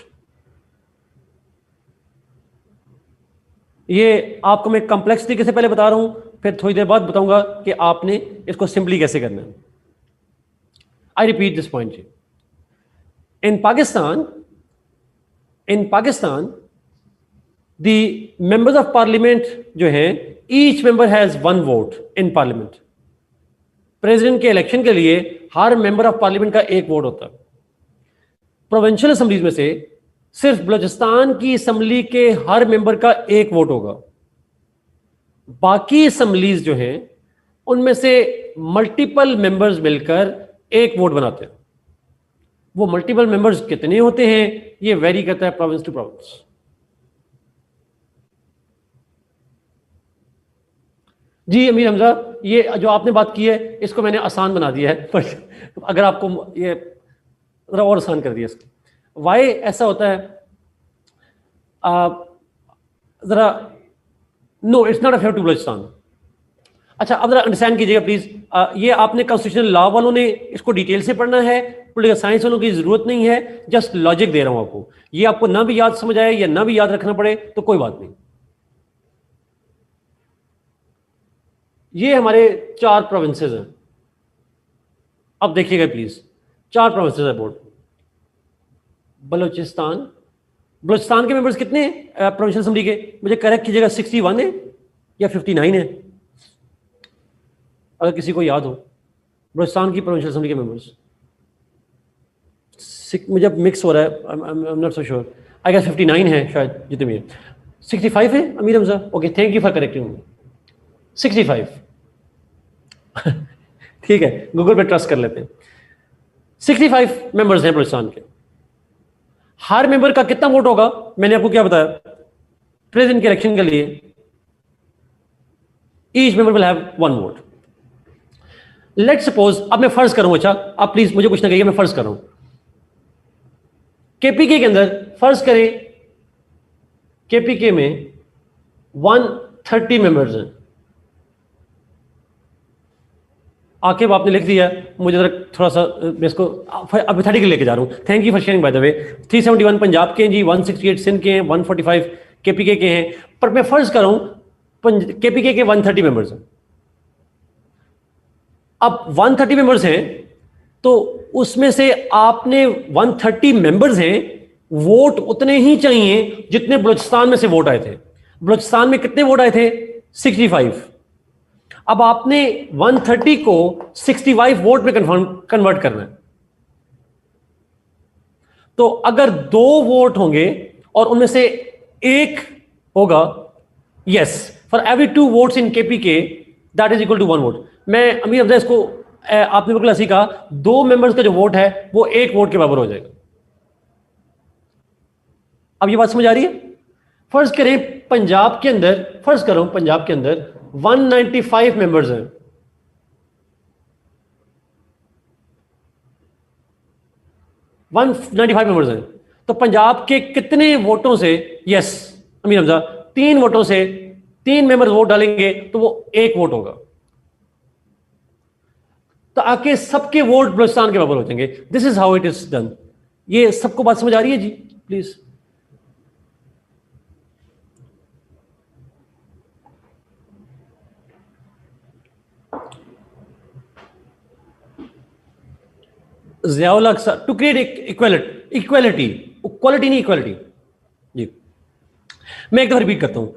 ये आपको मैं कॉम्प्लेक्स तरीके से पहले बता रहा हूं, फिर थोड़ी देर बाद बताऊंगा कि आपने इसको सिंपली कैसे करना है। I repeat this point. In Pakistan the members of parliament जो हैं, each member has one vote in parliament. President के इलेक्शन के लिए हर मेंबर ऑफ पार्लियामेंट का एक वोट होता है। प्रोविंशियल असेंबलीज में से सिर्फ बलूचिस्तान की असेंबली के हर मेंबर का एक वोट होगा। बाकी असेंबलीज जो हैं उनमें से मल्टीपल मेंबर्स मिलकर एक वोट बनाते हैं। वो मल्टीपल मेंबर्स कितने होते हैं ये वेरी करता है प्रोविंस टू प्रोविंस। जी अमीर हमजा, ये जो आपने बात की है इसको मैंने आसान बना दिया है, पर अगर आपको ये जरा और आसान कर दिया इसको। वाई ऐसा होता है, जरा no it's not affair to Balochistan. अच्छा अब जरा अंडरस्टैंड कीजिएगा प्लीज, ये आपने कॉन्स्टिट्यूशनल लॉ वालों ने इसको डिटेल से पढ़ना है, पॉलिटिकल साइंस वालों की जरूरत नहीं है, जस्ट लॉजिक दे रहा हूं आपको। ये आपको ना भी याद समझ आए या ना भी याद रखना पड़े तो कोई बात नहीं। ये हमारे 4 प्रोविंसेस हैं। अब देखिएगा प्लीज, 4 प्रोविंसेस है बोर्ड। बलूचिस्तान के मेंबर्स कितने हैं प्रोविंशियल असेंबली के? मुझे करेक्ट कीजिएगा, 61 है या 59 है, अगर किसी को याद हो। बलूचिस्तान की प्रोविंशियल असेंबली के मेंबर्स, मुझे अब मिक्स हो रहा है, I am not so sure. I guess 59 है शायद जितने भी है। 65 है Amir Hamza? Okay, thank you for correcting me. 65 ठीक है, गूगल पे ट्रस्ट कर लेते हैं। 65 मेंबर्स हैं बलूचिस्तान के। हर मेंबर का कितना वोट होगा? मैंने आपको क्या बताया, प्रेसिडेंट के इलेक्शन के लिए each member will have one vote. Let's suppose, अब मैं फर्ज करूं, अच्छा आप प्लीज मुझे कुछ ना कहिए, मैं फर्ज कर रहा हूं केपीके के अंदर, फर्ज करें केपीके में 130 मेंबर्स हैं। आकिब आपने लिख दिया, मुझे जरा थोड़ा सा मैं इसको अबिथेटिकली लेके जा रहा हूँ। Thank you for sharing by the way. 371 Punjab के हैं जी, 168 सिंध के हैं, 145 केपीके के हैं, पर मैं फर्ज कर रहा हूँ केपीके के 130 मेंबर्स हैं। अब 130 मेंबर्स हैं तो उसमें से आपने 130 मेंबर्स हैं, वोट उतने ही चाहिए जितने बलूचिस्तान में से वोट आए थे। बलूचिस्तान में कितने वोट आए थे? 65। अब आपने 130 को 65 वोट में कन्वर्ट करना है। तो अगर 2 वोट होंगे और उनमें से एक होगा, yes, for every 2 votes in KPK that is equal to 1 vote. मैं अमीर हमजा, इसको आपने बिल्कुल ऐसे कहा, 2 मेंबर्स का जो वोट है वो 1 वोट के बराबर हो जाएगा। अब ये बात समझ आ रही है? फर्ज करें पंजाब के अंदर, फर्ज करो पंजाब के अंदर 195 मेंबर्स हैं, 195 मेंबर्स हैं, तो पंजाब के कितने वोटों से, यस अमीर हमजा, 3 वोटों से 3 मेंबर वोट डालेंगे तो वो 1 वोट होगा, तो आके सबके वोट बलूचिस्तान के बराबर हो जाएंगे। This is how it is done. ये सबको बात समझ आ रही है जी? प्लीज। ज़ियाउल हक टू क्रिएट इक्वालिटी, इक्वालिटी नहीं इक्वालिटी जी। मैं एक दफा रिपीट करता हूं,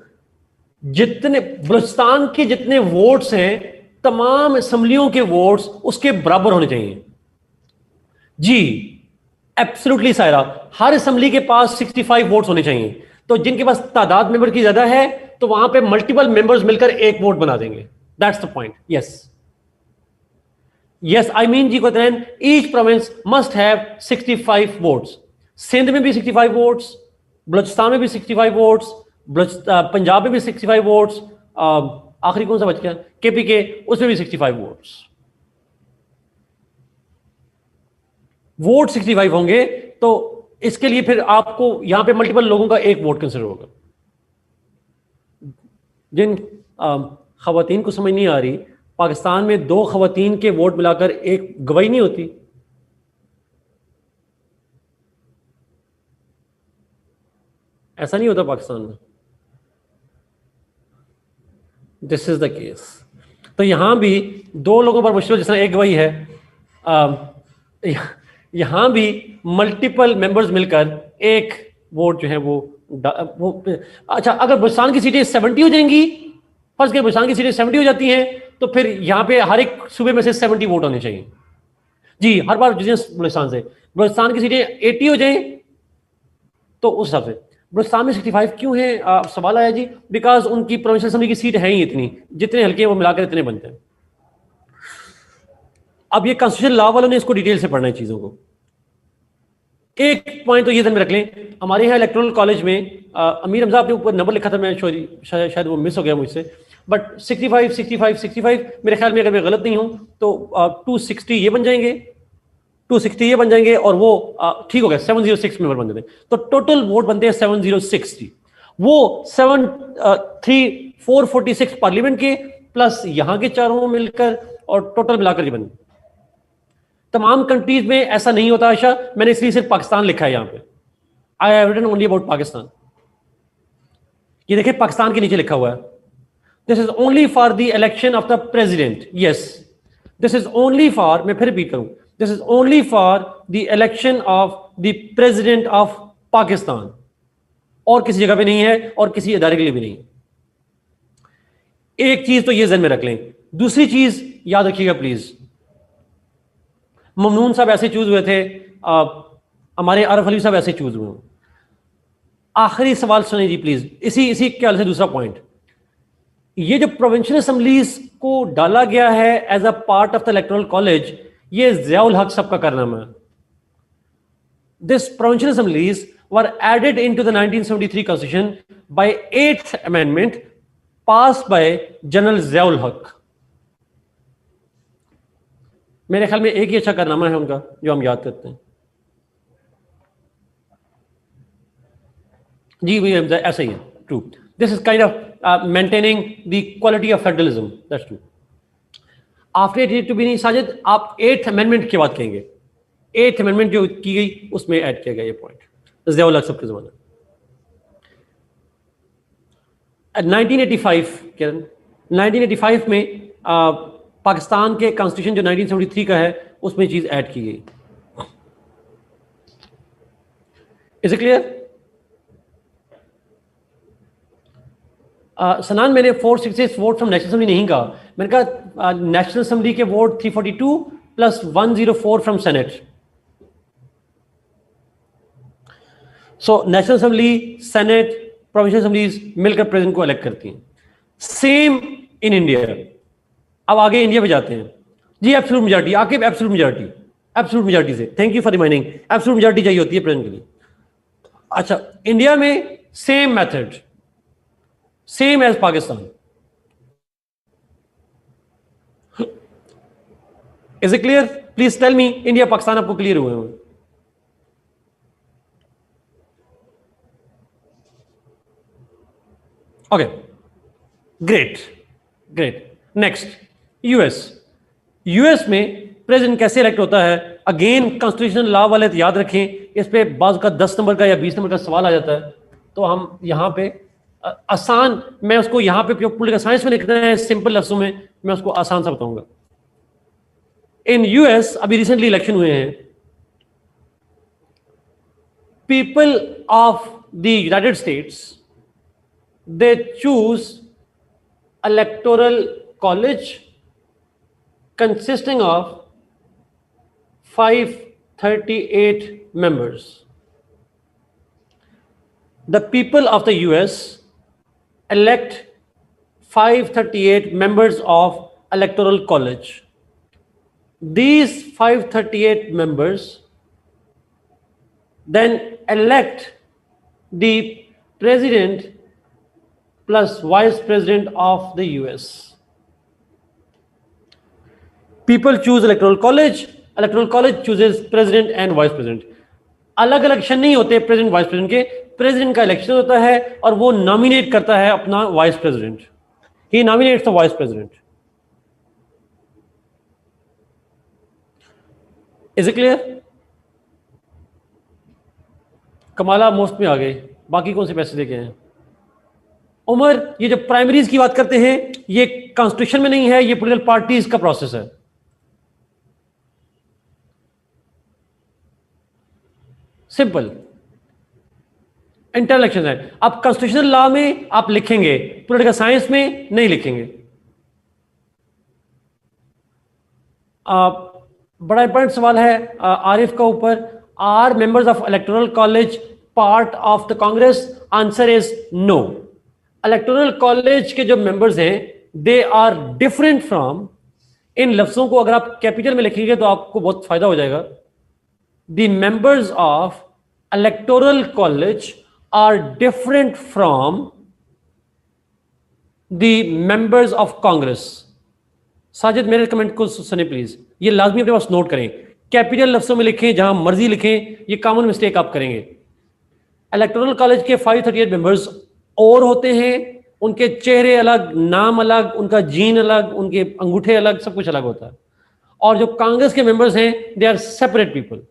जितने बलूचिस्तान के जितने वोट्स हैं, तमाम असम्बलियों के वोट्स उसके बराबर होने चाहिए जी। एब्सोल्युटली सायरा, हर असम्बली के पास 65 वोट्स होने चाहिए, तो जिनके पास तादाद मेंबर की ज्यादा है तो वहां पे मल्टीपल मेंबर्स मिलकर एक वोट बना देंगे। That's the point. Yes yes, I mean जी कोतरन, each province must have 65 votes. Sindh में भी 65 वोट्स, बलूचिस्तान में भी 65 वोट्स, पंजाब में भी 65 वोट्स, आखिरी कौन सा बच गया, केपीके, उसमें भी 65 वोट्स। वोट 65 होंगे, तो इसके लिए फिर आपको यहां पे मल्टीपल लोगों का एक वोट कंसिडर होगा। जिन खवातीन को समझ नहीं आ रही, पाकिस्तान में 2 खवातीन के वोट मिलाकर एक गवाही नहीं होती। ऐसा नहीं होता पाकिस्तान में। This is the case. तो यहां भी 2 लोगों पर मुश्किल, जिस तरह एक गवाही है, यहां भी मल्टीपल मेंबर्स मिलकर एक वोट जो है वो अच्छा, अगर बलूचिस्तान की सीटें 70 हो जाएंगी, फर्ज करें बलूचिस्तान की सीटें 70 हो जाती हैं, तो फिर यहां पे हर एक सूबे में से 70 वोट होने चाहिए जी, हर बार बलूचिस्तान से। बलूचिस्तान की सीटें 80 हो जाएं तो उस हिसाब से। बलूचिस्तान में 65 क्यों है, सवाल आया जी, बिकॉज उनकी प्रोविंशियल असेंबली की सीट है ही इतनी, जितने हल्के हैं वो मिलाकर इतने बनते हैं। अब ये कॉन्स्टिट्यूशन लॉ वालों ने इसको डिटेल से पढ़ना है चीजों को। एक पॉइंट तो ये ध्यान में रख लें, हमारे यहाँ इलेक्टोरल कॉलेज में अमीर हमजा आपने ऊपर नंबर लिखा था, मैं शायद वो मिस हो गया मुझसे, बट 65 65 65 मेरे ख्याल में, अगर मैं गलत नहीं हूं तो 260 ये बन जाएंगे, 260 ये बन जाएंगे, और वो ठीक हो गया 706 मेंबर बन जाते हैं, तो टोटल वोट बनते हैं 7060। वो 446 पार्लियामेंट के प्लस यहां के चारों मिलकर, और टोटल मिलाकर ये बने। तमाम कंट्रीज में ऐसा नहीं होता आशा, मैंने इसलिए सिर्फ पाकिस्तान लिखा है यहां पे। I have written only about Pakistan. ये देखिए पाकिस्तान के नीचे लिखा हुआ है, this is only for the election of the president. Yes, this is only for, मैं फिर रिपीट करूं, this is only for the election of the president of Pakistan, और किसी जगह पे नहीं है, और किसी इदारे के लिए भी नहीं है। एक चीज तो ये ज़हन में रख लें। दूसरी चीज याद रखिएगा प्लीज, ममनून साहब ऐसे चूज हुए थे, हमारे आरफ अली साहब ऐसे चूज हुए। आखिरी सवाल सुनिए जी प्लीज, इसी इसी के हाल से दूसरा पॉइंट, ये जो प्रोविंशियल असेंबलीज को डाला गया है as a part of the electoral college, ये ज़ियाउल हक साहब का कारनामा है। This provincial assemblies were added into the 1973 constitution by 8th amendment pass by general Ziaul Haq. मेरे ख्याल में एक ही अच्छा कारनामा है उनका जो हम याद करते हैं जी, वही ऐसा ही है। True, this is kind of maintaining the quality of federalism, that's true. After it to be नहीं साजिद, आप 8th अमेंडमेंट की बात कहेंगे, 8th अमेंडमेंट जो की गई उसमें ऐड किया गया ये पॉइंट ज़ियाउल हक साहब के जमाने। 1985 किरण, 1985 में पाकिस्तान के कॉन्स्टिट्यूशन जो 1973 का है उसमें चीज ऐड की गई। Is it clear? सनान, मैंने 466 वोट फ्रॉम नेशनल असेंबली नहीं कहा, मैंने कहा नेशनल असेंबली के vote 342 plus 104 from Senate. So National Assembly, Senate, provincial assemblies मिलकर प्रेसिडेंट को इलेक्ट करती हैं। Same in India. अब आगे इंडिया पे जाते हैं जी। एब्सोल्यूट मेजॉरिटी, आके एब्सोल्यूट मेजॉरिटी, एब्सोल्यूट मेजॉरिटी से, thank you for reminding, absolute majority चाहिए होती है प्रेसिडेंट के लिए। अच्छा, इंडिया में same method, same as Pakistan. Is it clear? Please tell me, India Pakistan आपको क्लियर हुए हैं? Okay, great great. Next, US में प्रेसिडेंट कैसे इलेक्ट होता है? अगेन कॉन्स्टिट्यूशनल लॉ वाले तो याद रखें, इस पे बाज़ का 10 नंबर का या 20 नंबर का सवाल आ जाता है, तो हम यहाँ पे आसान, मैं उसको यहाँ पे पॉलिटिकल साइंस में लिखना है सिंपल लफ्जों में, मैं उसको आसान सा बताऊंगा। इन यूएस अभी रिसेंटली इलेक्शन हुए हैं, people of the United states they choose electoral college consisting of 538 members. The people of the US elect 538 members of electoral college. These 538 members then elect the president plus vice president of the US. People choose electoral college chooses president and vice president. अलग election नहीं होते president vice president के, president का election होता है और वो nominate करता है अपना vice president, he nominates the vice president. Is it clear? Kamala most में आ गए, बाकी कौन से पैसे देके हैं? उमर, ये जो प्राइमरीज की बात करते हैं ये कॉन्स्टिट्यूशन में नहीं है, ये पॉलिटिकल पार्टीज का प्रोसेस है। सिंपल इंटर इलेक्शन है। आप कॉन्स्टिट्यूशनल लॉ में आप लिखेंगे, पॉलिटिकल साइंस में नहीं लिखेंगे। बड़ा इंपॉर्टेंट सवाल है आरिफ का ऊपर, are members of electoral college part of the Congress? Answer is no. Electoral college के जो मेंबर्स हैं दे आर डिफरेंट फ्रॉम, इन लफ्जों को अगर आप कैपिटल में लिखेंगे तो आपको बहुत फायदा हो जाएगा। The members of electoral college are different from the members of Congress. Sajid मेरे कमेंट को सुने प्लीज, ये लाजमी अपने पास नोट करें, कैपिटल लफ्जों में लिखें, जहां मर्जी लिखें, ये कॉमन मिस्टेक आप करेंगे। इलेक्टोरल कॉलेज के 538 मेंबर्स और होते हैं, उनके चेहरे अलग, नाम अलग, उनका जीन अलग, उनके अंगूठे अलग, सब कुछ अलग होता है। और जो कांग्रेस के मेंबर्स हैं दे आर सेपरेट पीपल।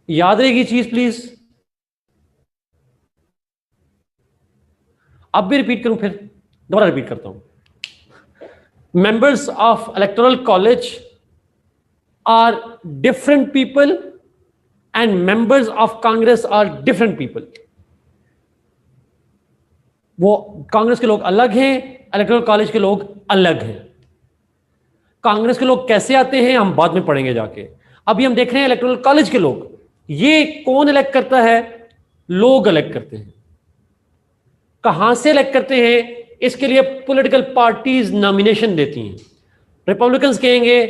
याद रहेगी चीज प्लीज। अब भी रिपीट करूं, फिर दोबारा रिपीट करता हूं। Members of electoral college are different people and members of Congress are different people. वो कांग्रेस के लोग अलग हैं, इलेक्टोरल कॉलेज के लोग अलग हैं। कांग्रेस के लोग कैसे आते हैं हम बाद में पढ़ेंगे जाके, अभी हम देख रहे हैं इलेक्टोरल कॉलेज के लोग। ये कौन इलेक्ट करता है? लोग इलेक्ट करते हैं। कहां से इलेक्ट करते हैं? इसके लिए पॉलिटिकल पार्टीज नॉमिनेशन देती हैं। रिपब्लिकन्स कहेंगे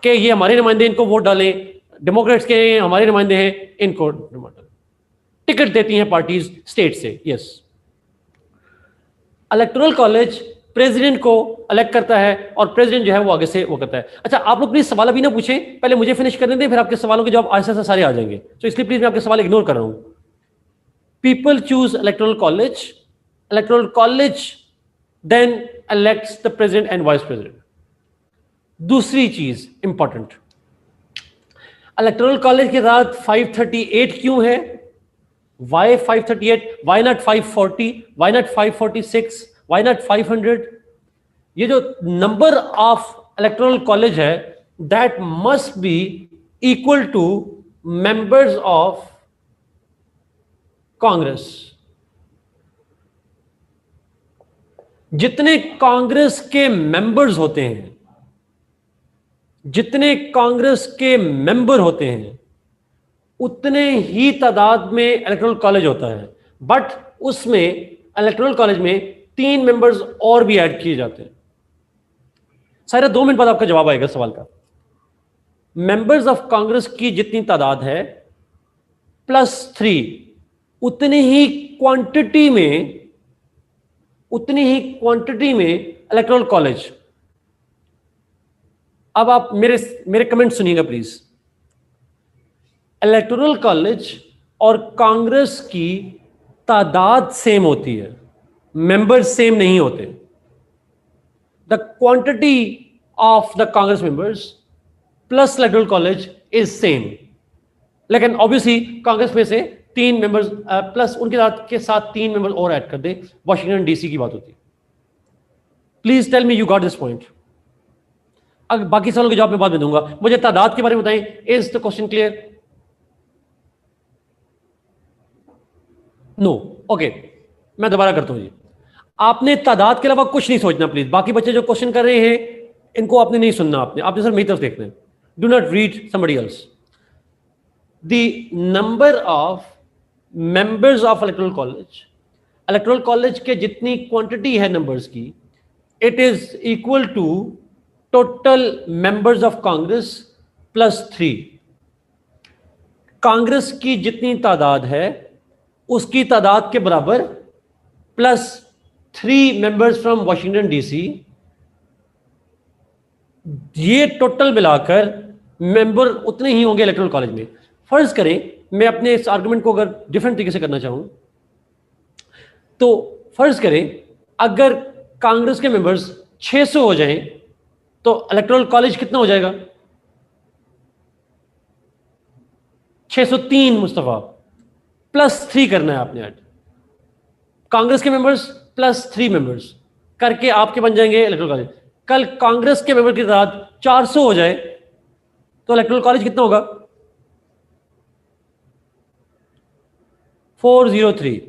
कि ये हमारे नुमाइंदे, इनको वोट डालें, डेमोक्रेट्स के हमारे नुमाइंदे हैं, इनको टिकट देती हैं पार्टीज स्टेट से। यस, इलेक्टोरल कॉलेज प्रेसिडेंट को इलेक्ट करता है और प्रेसिडेंट जो है वो आगे से वो करता है। अच्छा, आप लोग प्लीज सवाल अभी ना पूछें, पहले मुझे फिनिश करने दें, फिर आपके सवालों के जवाब आहिस्ता आहिस्ता सारे आ जाएंगे। तो इसलिए प्लीज मैं आपके सवाल इग्नोर कर रहा हूं। People choose electoral college then elects the president and vice president. दूसरी चीज इंपॉर्टेंट, इलेक्टोरल कॉलेज के साथ 538 क्यों है? Why 538? Why not 540? Why not 546? Why not 500? ये जो नंबर ऑफ इलेक्टोरल कॉलेज है that must be equal to members of Congress. जितने कांग्रेस के मेंबर्स होते हैं, जितने कांग्रेस के मेंबर होते हैं, उतने ही तादाद में इलेक्टोरल कॉलेज होता है। बट उसमें इलेक्टोरल कॉलेज में 3 मेंबर्स और भी ऐड किए जाते हैं। सारे 2 मिनट बाद आपका जवाब आएगा सवाल का। मेंबर्स ऑफ कांग्रेस की जितनी तादाद है +3, उतनी ही क्वांटिटी में इलेक्टोरल कॉलेज। अब आप मेरे कमेंट सुनिएगा प्लीज। इलेक्टोरल कॉलेज और कांग्रेस की तादाद सेम होती है, मेंबर्स सेम नहीं होते। The quantity of the Congress members plus electoral college is same, लेकिन ऑब्वियसली कांग्रेस में से 3 मेंबर्स प्लस उनके साथ के साथ 3 मेंबर्स और ऐड कर दे, वॉशिंगटन डीसी की बात होती है। Please tell me you got this point. अब बाकी सवालों के जवाब मैं बाद में दूंगा, मुझे तादाद के बारे में बताएं। Is the question clear? No, okay, मैं दोबारा करता हूं जी। आपने तादाद के अलावा कुछ नहीं सोचना प्लीज। बाकी बच्चे जो क्वेश्चन कर रहे हैं इनको आपने नहीं सुनना, आपने सिर्फ मेरी तरफ देखना है। Do not read somebody else. The number of members of electoral college के जितनी क्वांटिटी है नंबर्स की, it is equal to total members of Congress plus 3। Congress की जितनी तादाद है उसकी तादाद के बराबर plus 3 members from Washington DC. ये टोटल मिलाकर मेंबर उतने ही होंगे इलेक्टोरल कॉलेज में। फर्ज करें मैं अपने इस आर्गुमेंट को अगर डिफरेंट तरीके से करना चाहूं तो फर्ज करें अगर कांग्रेस के मेंबर्स 600 हो जाएं तो इलेक्टोरल कॉलेज कितना हो जाएगा? 603 मुस्तफा, प्लस 3 करना है आपने। ऐड कांग्रेस के मेंबर्स प्लस 3 मेंबर्स करके आपके बन जाएंगे इलेक्टोरल कॉलेज। कल कांग्रेस के मेंबर की तादाद 400 हो जाए तो इलेक्टोरल कॉलेज कितना होगा? 403।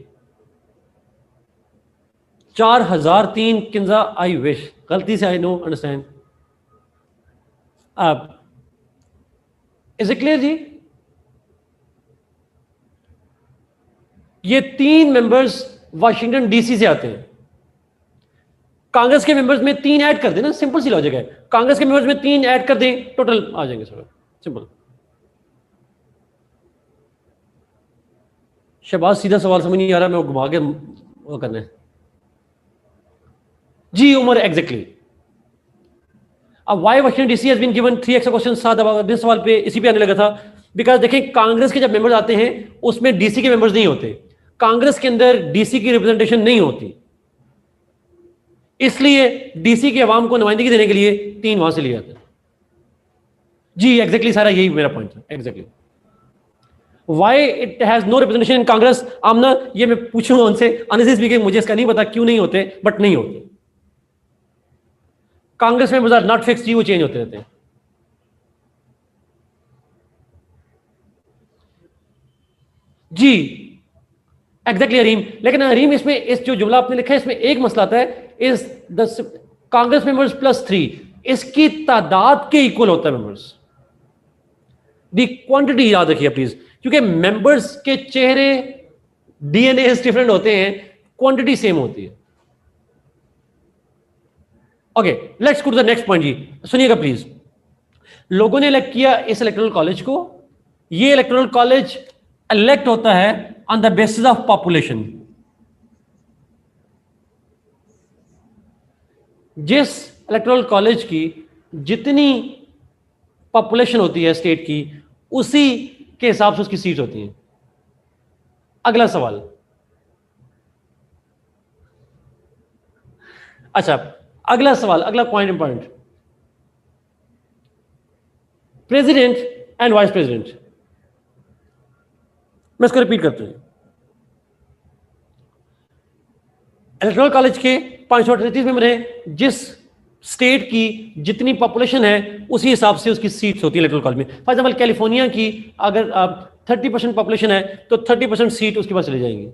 4003 किंजा आई विश, गलती से आई नो अंडरस्टैंड। अब इज इट क्लियर जी? ये 3 मेंबर्स वाशिंगटन डीसी से आते हैं। कांग्रेस के मेंबर्स में 3 ऐड कर देना, सिंपल सी लॉजिक है। कांग्रेस के मेंबर्स में 3 ऐड कर दें, टोटल आ जाएंगे सर, सिंपल। शहबाज सीधा सवाल समझ नहीं आ रहा, मैं वो घुमा के वो करना है जी। उमर एग्जैक्टली। अब why Washington DC has been given 3x का क्वेश्चन साथ दिस सवाल पे इसी पे आने लगा था। बिकॉज देखें कांग्रेस के जब मेंबर्स आते हैं उसमें डीसी के मेंबर्स नहीं होते, कांग्रेस के अंदर डीसी की रिप्रेजेंटेशन नहीं होती, इसलिए डीसी के अवाम को नुमाइंदगी देने के लिए 3 वहां से लिए जाते हैं जी। एग्जैक्टली सारा यही मेरा पॉइंट था। Exactly why it has no representation in Congress. Amna ये मैं पूछूंगा उनसे, ऑनेस्टली स्पीकिंग मुझे इसका नहीं पता क्यों नहीं होते, बट नहीं होते। कांग्रेस में बाजार नॉट फिक्स जी, वो चेंज होते रहते हैं जी। एग्जैक्टली हरीम, लेकिन हरीम इसमें इस जो जुमला आपने लिखा है इसमें एक मसला आता है, इस द कांग्रेस मेंबर्स प्लस 3 इसकी तादाद के इक्वल होता है मेंबर्स। दी क्वांटिटी याद रखिए प्लीज, क्योंकि मेंबर्स के चेहरे डीएनए डिफरेंट होते हैं, क्वांटिटी सेम होती है। Okay, let's go to the next point जी। सुनिएगा प्लीज। लोगों ने इलेक्ट किया इस इलेक्टोरल कॉलेज को। ये इलेक्टोरल कॉलेज इलेक्ट होता है on the basis of population. जिस इलेक्टोरल कॉलेज की जितनी पॉपुलेशन होती है स्टेट की, उसी के हिसाब से उसकी सीट होती है। अगला सवाल, अच्छा अगला सवाल, अगला point important, president and vice president. मैं इसको रिपीट करता हूं। इलेक्टोरल कॉलेज के 538 मेंबर हैं। जिस स्टेट की जितनी पॉपुलेशन है उसी हिसाब से उसकी सीट्स होती है इलेक्टोरल कॉलेज में। फॉर एग्जाम्पल कैलिफोर्निया की अगर 30% पॉपुलेशन है तो 30% सीट उसके पास चली जाएंगी।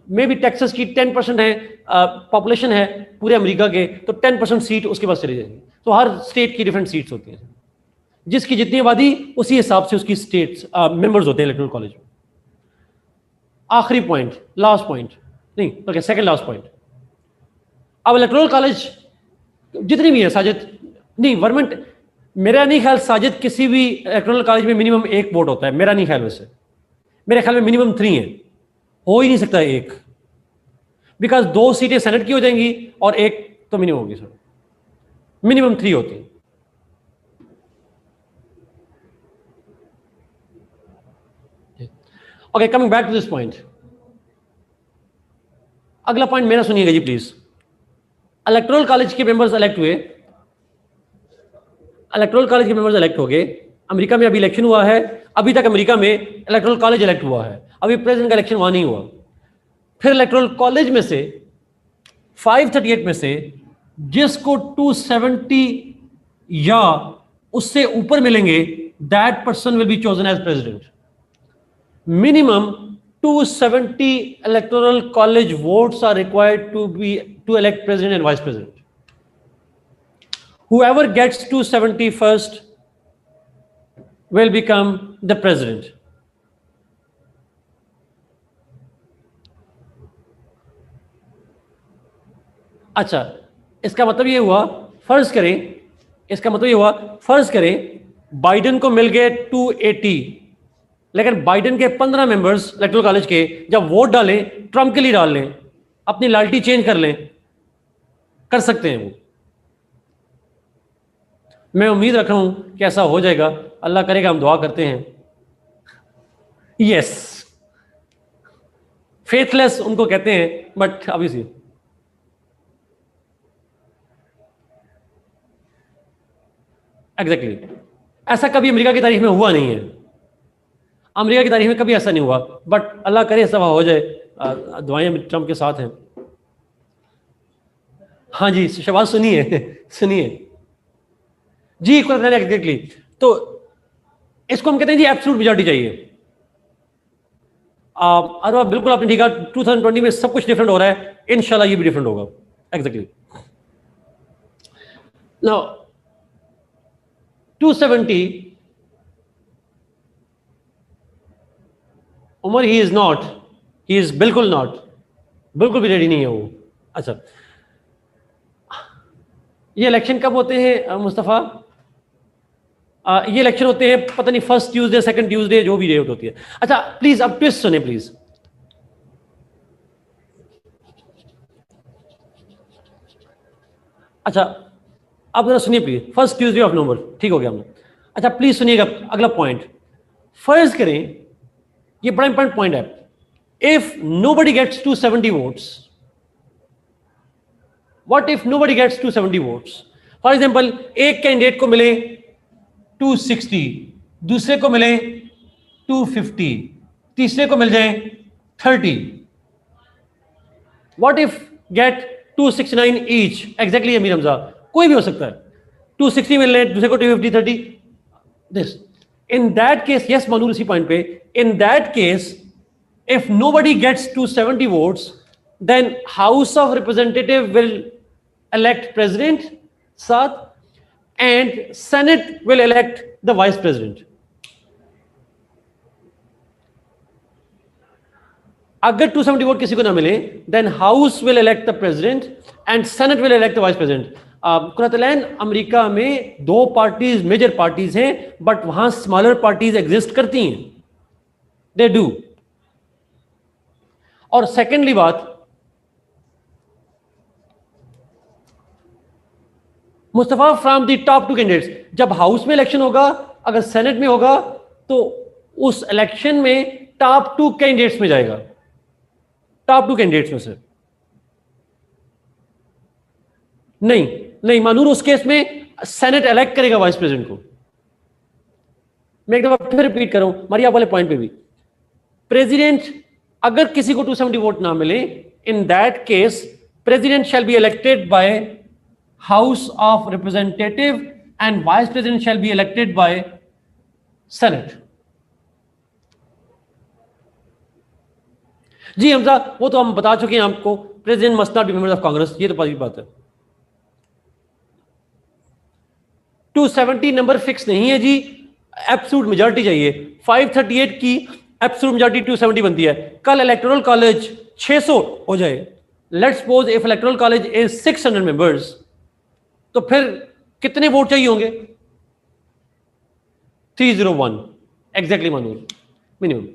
मे बी टेक्सास की 10% है पॉपुलेशन है पूरे अमेरिका के, तो 10% सीट उसके पास चली जाएंगी। तो हर स्टेट की डिफरेंट सीट्स होती हैं, जिसकी जितनी आबादी उसी हिसाब से उसकी स्टेट्स मेंबर्स होते हैं इलेक्टोरल कॉलेज में। आखिरी पॉइंट, लास्ट पॉइंट नहीं बल्कि सेकंड लास्ट पॉइंट। अब इलेक्टोरल कॉलेज जितनी भी है, साजिद नहीं वर्मेंट, मेरा नहीं ख्याल साजिद किसी भी इलेक्टोरल कॉलेज में मिनिमम 1 वोट होता है, मेरा नहीं ख्याल। वैसे मेरे ख्याल में मिनिमम 3 है, हो ही नहीं सकता 1, बिकॉज 2 सीटें सेनेट की हो जाएंगी और 1 तो मिनिमम होगी सर, मिनिमम 3 होती है। Okay, coming back to this point. अगला पॉइंट मेरा सुनिएगा जी प्लीज। इलेक्टोरल कॉलेज के मेंबर्स इलेक्ट हुए, इलेक्टोरल कॉलेज के मेंबर्स इलेक्ट हो गए। अमेरिका में अभी इलेक्शन हुआ है, अभी तक अमेरिका में इलेक्टोरल कॉलेज इलेक्ट हुआ है, अभी प्रेसिडेंट का इलेक्शन वहां नहीं हुआ। फिर इलेक्टोरल कॉलेज में से 538 में से जिसको 270 या उससे ऊपर मिलेंगे, that person will be chosen as president. Minimum 270 electoral college votes are required to elect president and vice president. Whoever gets 270 first will become the president. अच्छा, इसका मतलब ये हुआ, फर्ज करें, इसका मतलब ये हुआ, फर्ज करें बाइडेन को मिल गए 280, लेकिन बाइडेन के 15 मेंबर्स इलेक्टोरल कॉलेज के जब वोट डालें, ट्रंप के लिए डाल लें, अपनी लॉयल्टी चेंज कर लें, कर सकते हैं वो। मैं उम्मीद रख रहा हूं कि ऐसा हो जाएगा, अल्लाह करेगा, हम दुआ करते हैं। यस, फेथलेस उनको कहते हैं, बट ऑब्वियसली एग्जैक्टली ऐसा कभी अमेरिका की तारीख में हुआ नहीं है, अमेरिका की तारीख में कभी ऐसा नहीं हुआ, बट अल्लाह करे ऐसा हो जाए, दुआएं ट्रंप के साथ हैं। हाँ जी, शबाज सुनिए सुनिए जी, एग्जैक्टली। तो इसको हम कहते हैं जी एब्सोल्यूट मेजॉरिटी चाहिए। अरे बिल्कुल आपने ठीक कहा, 2020 में सब कुछ डिफरेंट हो रहा है, इंशाल्लाह ये भी डिफरेंट होगा। Exactly. Now 270, Umar he is not, he is बिल्कुल नॉट, बिल्कुल भी रेडी नहीं है वो। अच्छा, ये इलेक्शन कब होते हैं मुस्तफ़ा? ये इलेक्शन होते हैं पता नहीं फर्स्ट ट्यूसडे, सेकंड ट्यूसडे, जो भी डेट होती है। अच्छा प्लीज अब ट्विस्ट सुने प्लीज। अच्छा अब जरा सुनिए please, first Tuesday of November, ठीक हो गया हमने। अच्छा प्लीज सुनिएगा अगला पॉइंट। फर्ज करें, ये बड़ा इंपॉर्टेंट पॉइंट है, if nobody gets 270 votes, what if nobody gets 270 votes? For example एक कैंडिडेट को मिले 260, दूसरे को मिले 250, तीसरे को मिल जाए 30, what if get 269 each? Exactly Amir Hamza, कोई भी हो सकता है, 260 मिल रहे, दूसरे को 250, 30, this. In that case, yes Mahnoor इसी पॉइंट पे, in that case if nobody gets 270 votes, then House of Representative will elect president, Saad, and Senate will elect the vice president. अगर 270 वोट किसी को ना मिले, then House will elect the president and Senate will elect the vice president. Qurratulain America में दो parties, major parties हैं, but वहां smaller parties exist करती हैं, दे डू। और सेकेंडली बात, Mustafa from the top 2 candidates, जब हाउस में इलेक्शन होगा, अगर सेनेट में होगा, तो उस इलेक्शन में टॉप 2 कैंडिडेट्स में जाएगा, टॉप 2 कैंडिडेट्स में से। नहीं नहीं मानूर, उस केस में सेनेट इलेक्ट करेगा वाइस प्रेसिडेंट को। मैं एक दफा फिर रिपीट कर रहा हूं, मारिया वाले पॉइंट पे भी, प्रेसिडेंट अगर किसी को 270 वोट ना मिले, in that case president shall be elected by house of representative and vice president shall be elected by senate. जी हमजा, वो तो हम बता चुके हैं आपको, president must not be member of Congress, ये तो पता बात है। 270 नंबर फिक्स नहीं है जी, एब्सोल्यूट मेजॉरिटी चाहिए। 538 की एब्सोल्यूट मेजॉरिटी 270 बनती है। कल इलेक्टोरल कॉलेज 600 हो जाए, let's suppose if electoral college is 600 members, तो फिर कितने वोट चाहिए होंगे? 301 exactly Manoor, minimum.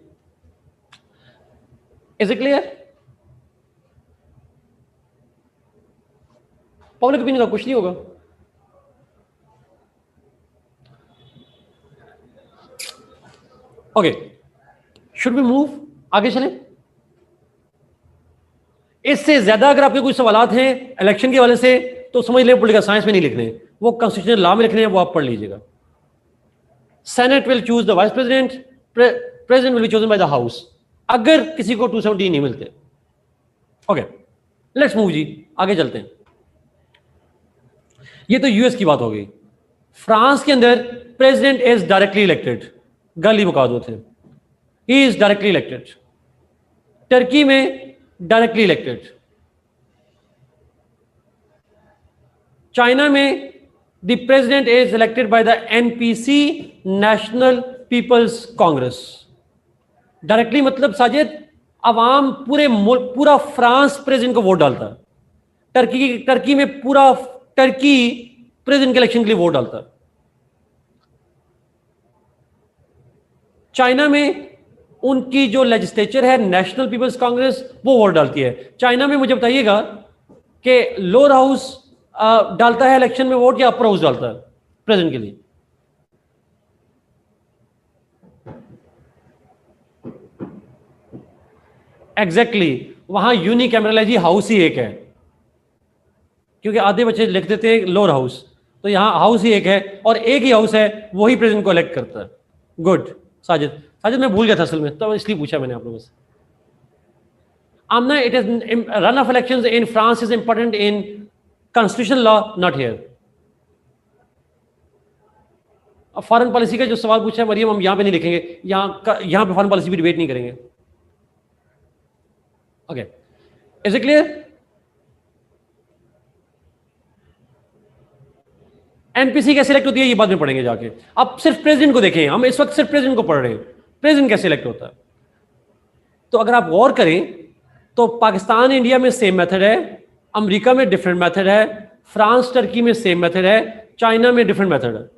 Is it clear? Public opinion का कुछ नहीं होगा। ओके, शुड वी मूव, आगे चले? इससे ज्यादा अगर आपके कोई सवालात हैं इलेक्शन के हवाले से तो समझ लें पॉलिटिकल साइंस में नहीं लिखने, वो कॉन्स्टिट्यूशनल लॉ में लिखने हैं, वो आप पढ़ लीजिएगा। Senate will choose the vice president, president will be chosen by the house, अगर किसी को 270 नहीं मिलते। ओके, लेट्स मूव जी, आगे चलते हैं। ये तो यूएस की बात हो गई। फ्रांस के अंदर प्रेसिडेंट इज डायरेक्टली इलेक्टेड, गाली मुका दो थे, he is directly elected. Turkey में डायरेक्टली इलेक्टेड। चाइना में the president is elected by the NPC, National People's Congress. Directly मतलब साजिद अवाम पूरा फ्रांस प्रेसिडेंट को वोट डालता है। टर्की में पूरा टर्की प्रेसिडेंट के इलेक्शन के लिए वोट डालता है। चाइना में उनकी जो लेजिस्लेचर है नेशनल पीपल्स कांग्रेस, वो वोट डालती है। चाइना में मुझे बताइएगा कि लोअर हाउस डालता है इलेक्शन में वोट या अपर हाउस डालता है प्रेसिडेंट के लिए? एग्जैक्टली वहां यूनिकैमरल है जी, हाउस ही एक है, क्योंकि आधे बच्चे लिख देते हैं लोअर हाउस, तो यहां हाउस ही एक है और एक ही हाउस है, वही प्रेसिडेंट को इलेक्ट करता है। गुड साजिद, मैं भूल गया था असल में, तो इसलिए पूछा मैंने आप लोगों से। Amna, it is run off elections in France is important in constitutional law, not here. अब फॉरेन पॉलिसी का जो सवाल पूछा है मरियम, हम यहां पे नहीं लिखेंगे, यहां पे फॉरेन पॉलिसी भी डिबेट नहीं करेंगे। Okay, is it clear? NPC कैसे सिलेक्ट होती है ये बाद में पढ़ेंगे जाके। अब सिर्फ प्रेसिडेंट को देखें, हम इस वक्त सिर्फ प्रेसिडेंट को पढ़ रहे हैं, प्रेसिडेंट कैसे सिलेक्ट होता है। तो अगर आप गौर करें तो पाकिस्तान इंडिया में सेम मेथड है, अमेरिका में डिफरेंट मेथड है, फ्रांस टर्की में सेम मेथड है, चाइना में डिफरेंट मेथड है,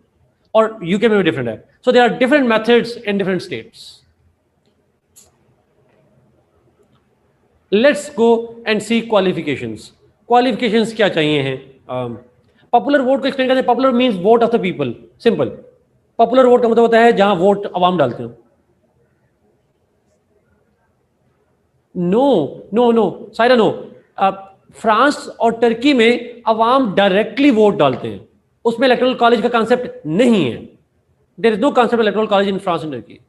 और यूके में भी डिफरेंट है। So there are different methods in different states. Let's go and see qualifications. Qualifications क्या चाहिए हैं? पॉपुलर वोट को एक्सप्लेन करते हैं। Popular means vote of the people, simple. Popular vote का मतलब होता है जहां वोट अवाम डालते हो। No no no Saira, no. France और टर्की में अवाम डायरेक्टली वोट डालते हैं, उसमें इलेक्टोरल कॉलेज का कॉन्सेप्ट नहीं है। There is no concept electoral college in France and Turkey.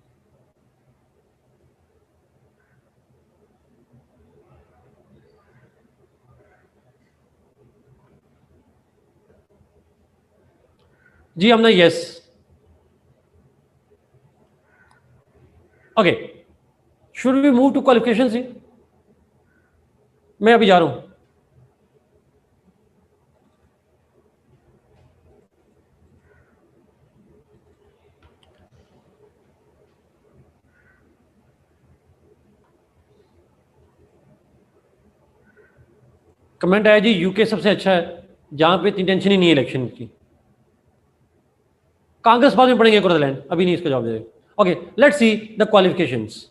जी हमने yes. Okay, should we move to qualification? से मैं अभी जा रहा हूं। कमेंट आया जी यूके सबसे अच्छा है, जहां पे इतनी टेंशन ही नहीं है इलेक्शन की। कांग्रेस बाद में पढ़ेंगे, कुर्दलैंड, अभी नहीं इसका जवाब दे रहे। Okay, let's see the qualifications.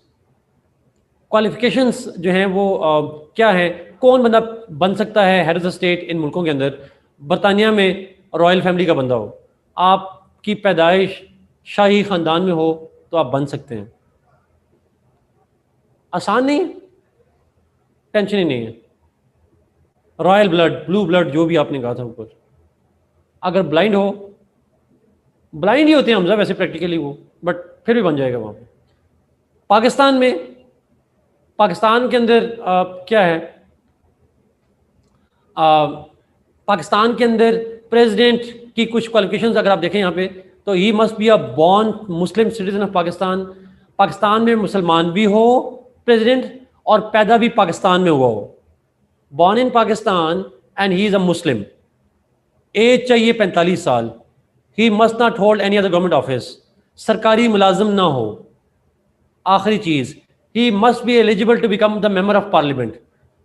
Qualifications जो हैं वो क्या है? कौन बंदा बन सकता है head of the state in मुल्कों के अंदर? बरतानिया में रॉयल फैमिली का बंदा हो, आपकी पैदाइश शाही ख़ानदान में हो, तो आप बन सकते हैं। आसान नहीं है, टेंशन ही नहीं है। रॉयल ब्लड, ब्लू ब्लड, जो भी आपने कहा था ऊपर। अगर ब्लाइंड हो, ब्लाइंड ही होते हैं हमजा वैसे प्रैक्टिकली वो, बट फिर भी बन जाएगा वहाँ पे। पाकिस्तान में, पाकिस्तान के अंदर क्या है? पाकिस्तान के अंदर प्रेसिडेंट की कुछ क्वालिफिकेशंस अगर आप देखें यहाँ पे, तो ही must be a born Muslim citizen of Pakistan. Pakistan में मुसलमान भी हो प्रेसिडेंट, और पैदा भी पाकिस्तान में हुआ हो, born in Pakistan and he is a Muslim. Age चाहिए 45 साल। He must not hold any other government office, सरकारी मुलाजिम ना हो। आखिरी चीज, he must be eligible to become the member of parliament.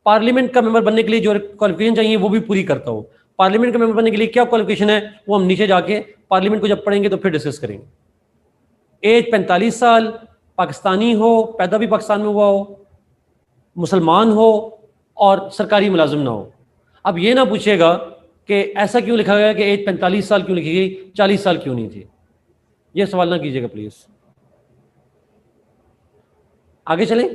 Parliament का मेंबर बनने के लिए जो क्वालिफिकेशन चाहिए वो भी पूरी करता हो। पार्लियामेंट का मेंबर बनने के लिए क्या क्वालिफिकेशन है वो हम नीचे जाके पार्लियामेंट को जब पढ़ेंगे तो फिर डिस्कस करेंगे। एज 45 साल, पाकिस्तानी हो, पैदा भी पाकिस्तान में हुआ हो, मुसलमान हो, और सरकारी मुलाजिम ना हो। अब ये ना पूछेगा कि ऐसा क्यों लिखा गया कि एज 45 साल क्यों लिखी गई, 40 साल क्यों नहीं थी। ये सवाल ना कीजिएगा प्लीज। आगे चलें।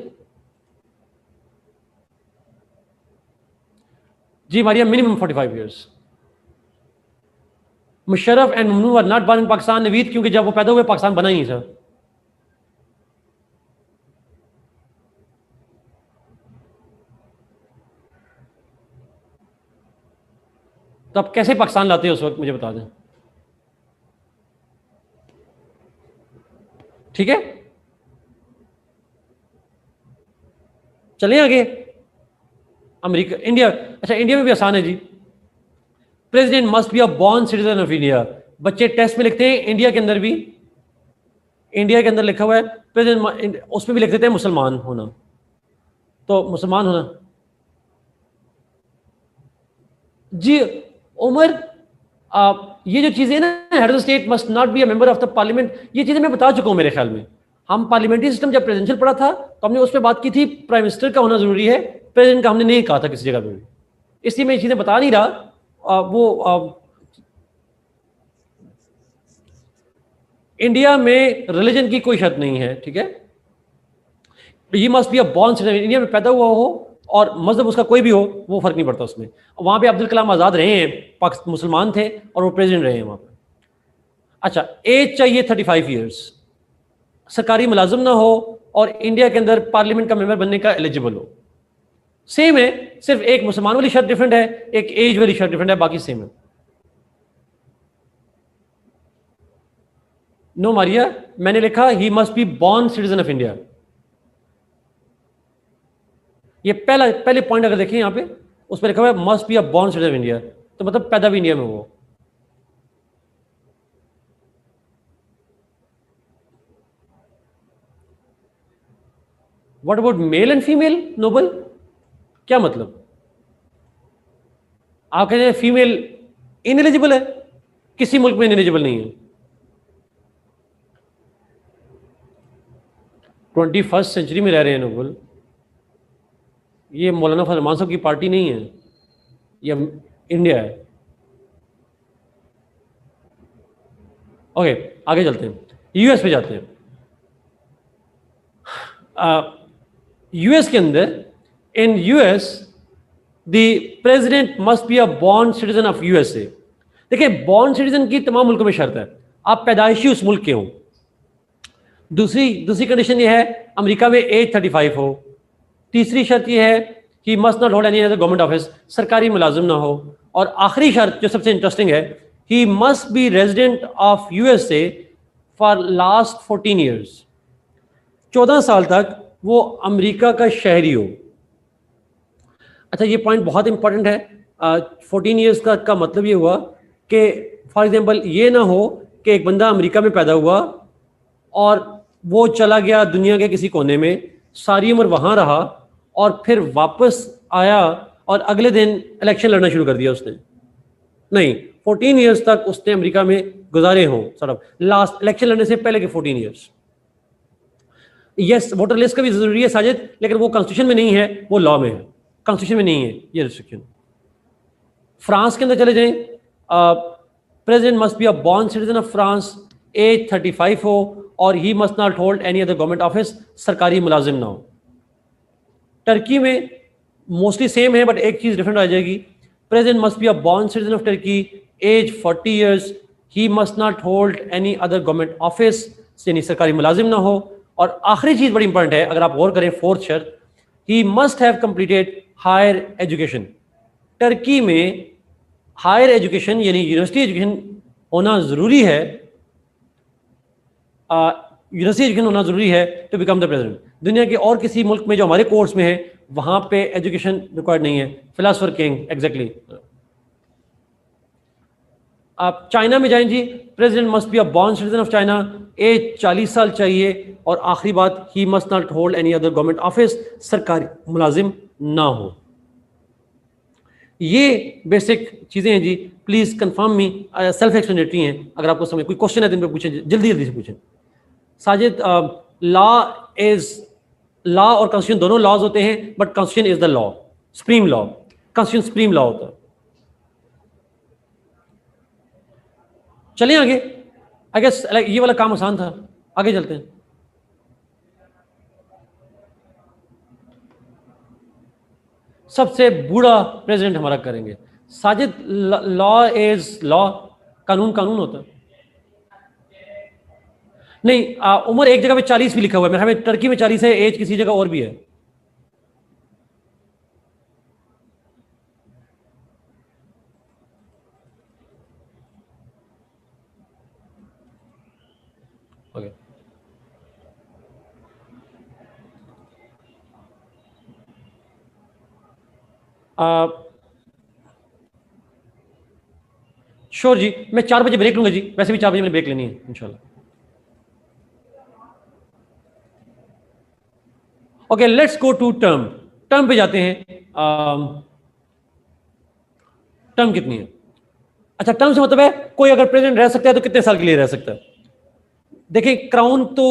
जी Maria, minimum 45 years. Musharraf and Mamnoon were not born in Pakistan, Naveed, क्योंकि जब वो पैदा हुए पाकिस्तान बना ही नहीं सर। तो आप कैसे पाकिस्तान लाते हो उस वक्त, मुझे बता दें। ठीक है, चलें आगे। अमेरिका, इंडिया, अच्छा इंडिया में भी आसान है जी। President must be a born citizen of India. बच्चे टेस्ट में लिखते हैं, इंडिया के अंदर भी, इंडिया के अंदर लिखा हुआ है प्रेसिडेंट, उसमें भी लिख देते हैं मुसलमान होना। तो मुसलमान होना जी। उमर, ये जो चीज़ें ना, head of the state must not be a member of the parliament, ये चीज़ें मैं बता चुका हूँ मेरे ख्याल में। हम पार्लियामेंट्री सिस्टम जब प्रेसिडेंशियल पढ़ा था तो हमने उस पर बात की थी, प्राइम मिनिस्टर का होना जरूरी है, प्रेसिडेंट का हमने नहीं कहा था किसी जगह पे भी। इसलिए मैं ये चीज़ें बता नहीं रहा। इंडिया में रिलीजन की कोई शर्त नहीं है, ठीक है। ये must be a born citizen, India में पैदा हुआ हो और मजहब उसका कोई भी हो, वो फर्क नहीं पड़ता उसमें। वहां पे अब्दुल कलाम आज़ाद रहे हैं, मुसलमान थे और वो प्रेसिडेंट रहे हैं वहां पर। अच्छा, एज चाहिए 35 ईयर्स, सरकारी मुलाजिम ना हो और इंडिया के अंदर पार्लियामेंट का मेंबर बनने का एलिजिबल हो। सेम है, सिर्फ एक मुसलमान वाली शर्त डिफरेंट है, एक एज वाली शर्त डिफरेंट है, बाकी सेम है। नो मारिया, मैंने लिखा ही must be born citizen of India. ये पहले पॉइंट अगर देखें यहाँ पे, उस पर लिखा हुआ है must be a born citizen of India, तो मतलब पैदा भी इंडिया में हो। What about male and female noble, क्या मतलब? आप कहते हैं फीमेल इनएलिजिबल है, किसी मुल्क में इनएलिजिबल नहीं है। 21st सेंचुरी में रह रहे हैं नोबल, ये मौलाना फजल साहब की पार्टी नहीं है, ये इंडिया है। ओके, आगे चलते हैं, यूएस पे जाते हैं। यूएस के अंदर, in US the president must be a born citizen of USA. देखिए, बॉर्न सिटीजन की तमाम मुल्कों में शर्त है, आप पैदाइशी उस मुल्क के हो। दूसरी कंडीशन ये है, अमेरिका में एज 35 हो। तीसरी शर्त ये है कि must not hold any other government office, सरकारी मुलाजिम ना हो। और आखिरी शर्त जो सबसे इंटरेस्टिंग है, ही must B resident of USA for last 14 years. 14 साल तक वो अमेरिका का शहरी हो। अच्छा, ये पॉइंट बहुत इंपॉर्टेंट है। 14 ईयर्स का मतलब ये हुआ कि फॉर एग्जांपल ये ना हो कि एक बंदा अमेरिका में पैदा हुआ और वो चला गया दुनिया के किसी कोने में, सारी उम्र वहाँ रहा और फिर वापस आया और अगले दिन इलेक्शन लड़ना शुरू कर दिया उसने। नहीं, 14 ईयर्स तक उसने अमेरिका में गुजारे हों, सर लास्ट इलेक्शन लड़ने से पहले के 14 ईयर्स। यस, वोटर लिस्ट का भी जरूरी है साजिद, लेकिन वो कॉन्स्टिट्यूशन में नहीं है, वो लॉ में है, कॉन्स्टिट्यूशन में नहीं है ये रिस्ट्रिक्शन। फ्रांस के अंदर चले जाएं, president must be a born citizen of France, age 35 हो और he must not hold any other government office, सरकारी मुलाजिम ना हो। टर्की में मोस्टली सेम है, बट एक चीज डिफरेंट आ जाएगी। President must be a born citizen of Turkey, age 40 years, he must not hold any other government office, यानी सरकारी मुलाजिम ना हो। और आखिरी चीज बड़ी इंपॉर्टेंट है, अगर आप गौर करें, फोर्थ शर्त, he must have completed higher education. Turkey में हायर एजुकेशन यानी यूनिवर्सिटी एजुकेशन होना जरूरी है, यूनिवर्सिटी एजुकेशन होना जरूरी है टू बिकम द प्रेसिडेंट। दुनिया के और किसी मुल्क में जो हमारे कोर्स में है वहां पे एजुकेशन रिक्वायर्ड नहीं है। Philosopher king, exactly. आप चाइना में जाएं जी, president must be a born citizen of China, age 40 साल चाहिए और आखिरी बात, he must not hold any other government office, सरकारी मुलाजिम ना हो। ये बेसिक चीजें हैं जी, please confirm me, self explanatory हैं। अगर आपको समझ कोई क्वेश्चन है तो इन पे पूछें, जल्दी जल्दी से पूछें। साजिद, लॉ इज, लॉ और कॉन्स्टिट्यूशन दोनों लॉज होते हैं, but constitution is the law, supreme law, constitution supreme law होता है। चलें आगे, आई गेस ये वाला काम आसान था, आगे चलते हैं। सबसे बूढ़ा प्रेसिडेंट हमारा करेंगे। साजिद, लॉ इज लॉ, कानून कानून होता है। नहीं, उम्र एक जगह पे 40 भी लिखा हुआ है, मेरे ख्याल में टर्की में 40 है, एज किसी जगह और भी है। ओके, श्योर जी, मैं 4 बजे ब्रेक लूंगा जी, वैसे भी 4 बजे मैंने ब्रेक लेनी है इंशाल्लाह। Okay, let's go to term. Term पे जाते हैं। टर्म कितनी है? अच्छा, टर्म से मतलब है कोई अगर प्रेसिडेंट रह सकता है तो कितने साल के लिए रह सकता है? देखिए, क्राउन तो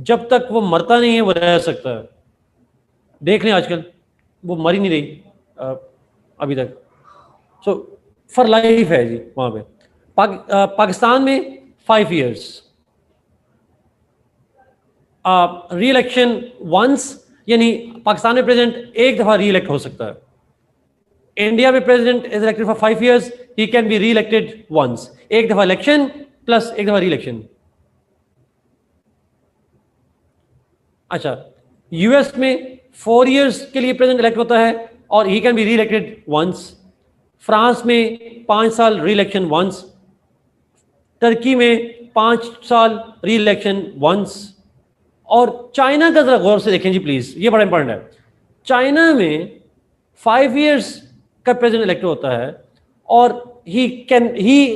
जब तक वो मरता नहीं है वो रह सकता है। देख लें आजकल वो मर ही नहीं रही अभी तक। सो फॉर लाइफ है जी वहां पे। पाकिस्तान में 5 years, री इलेक्शन वंस, यानी पाकिस्तान में प्रेसिडेंट एक दफा री इलेक्ट हो सकता है। इंडिया में president is elected for 5 years, he can be re-elected once, एक दफा इलेक्शन प्लस एक दफा री इलेक्शन। अच्छा, यूएस में 4 years के लिए प्रेसिडेंट इलेक्ट होता है और he can be re-elected once. France में 5 साल री इलेक्शन वंस। टर्की में 5 साल री इलेक्शन वंस। और चाइना का जरा गौर से देखें जी प्लीज, ये बड़ा इंपॉर्टेंट है। चाइना में 5 years का प्रेसिडेंट इलेक्ट होता है और he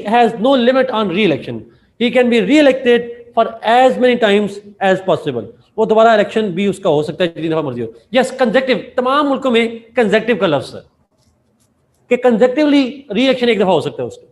has no limit on re-election. He can be re-elected for as many times as possible. वो दोबारा इलेक्शन भी उसका हो सकता है जितनी दफा मर्जी हो। यस, कंजेक्टिव, तमाम मुल्कों में कंजेक्टिव का लफ्ज है कि कंजेक्टिवली री इलेक्शन एक दफा हो सकता है उसका।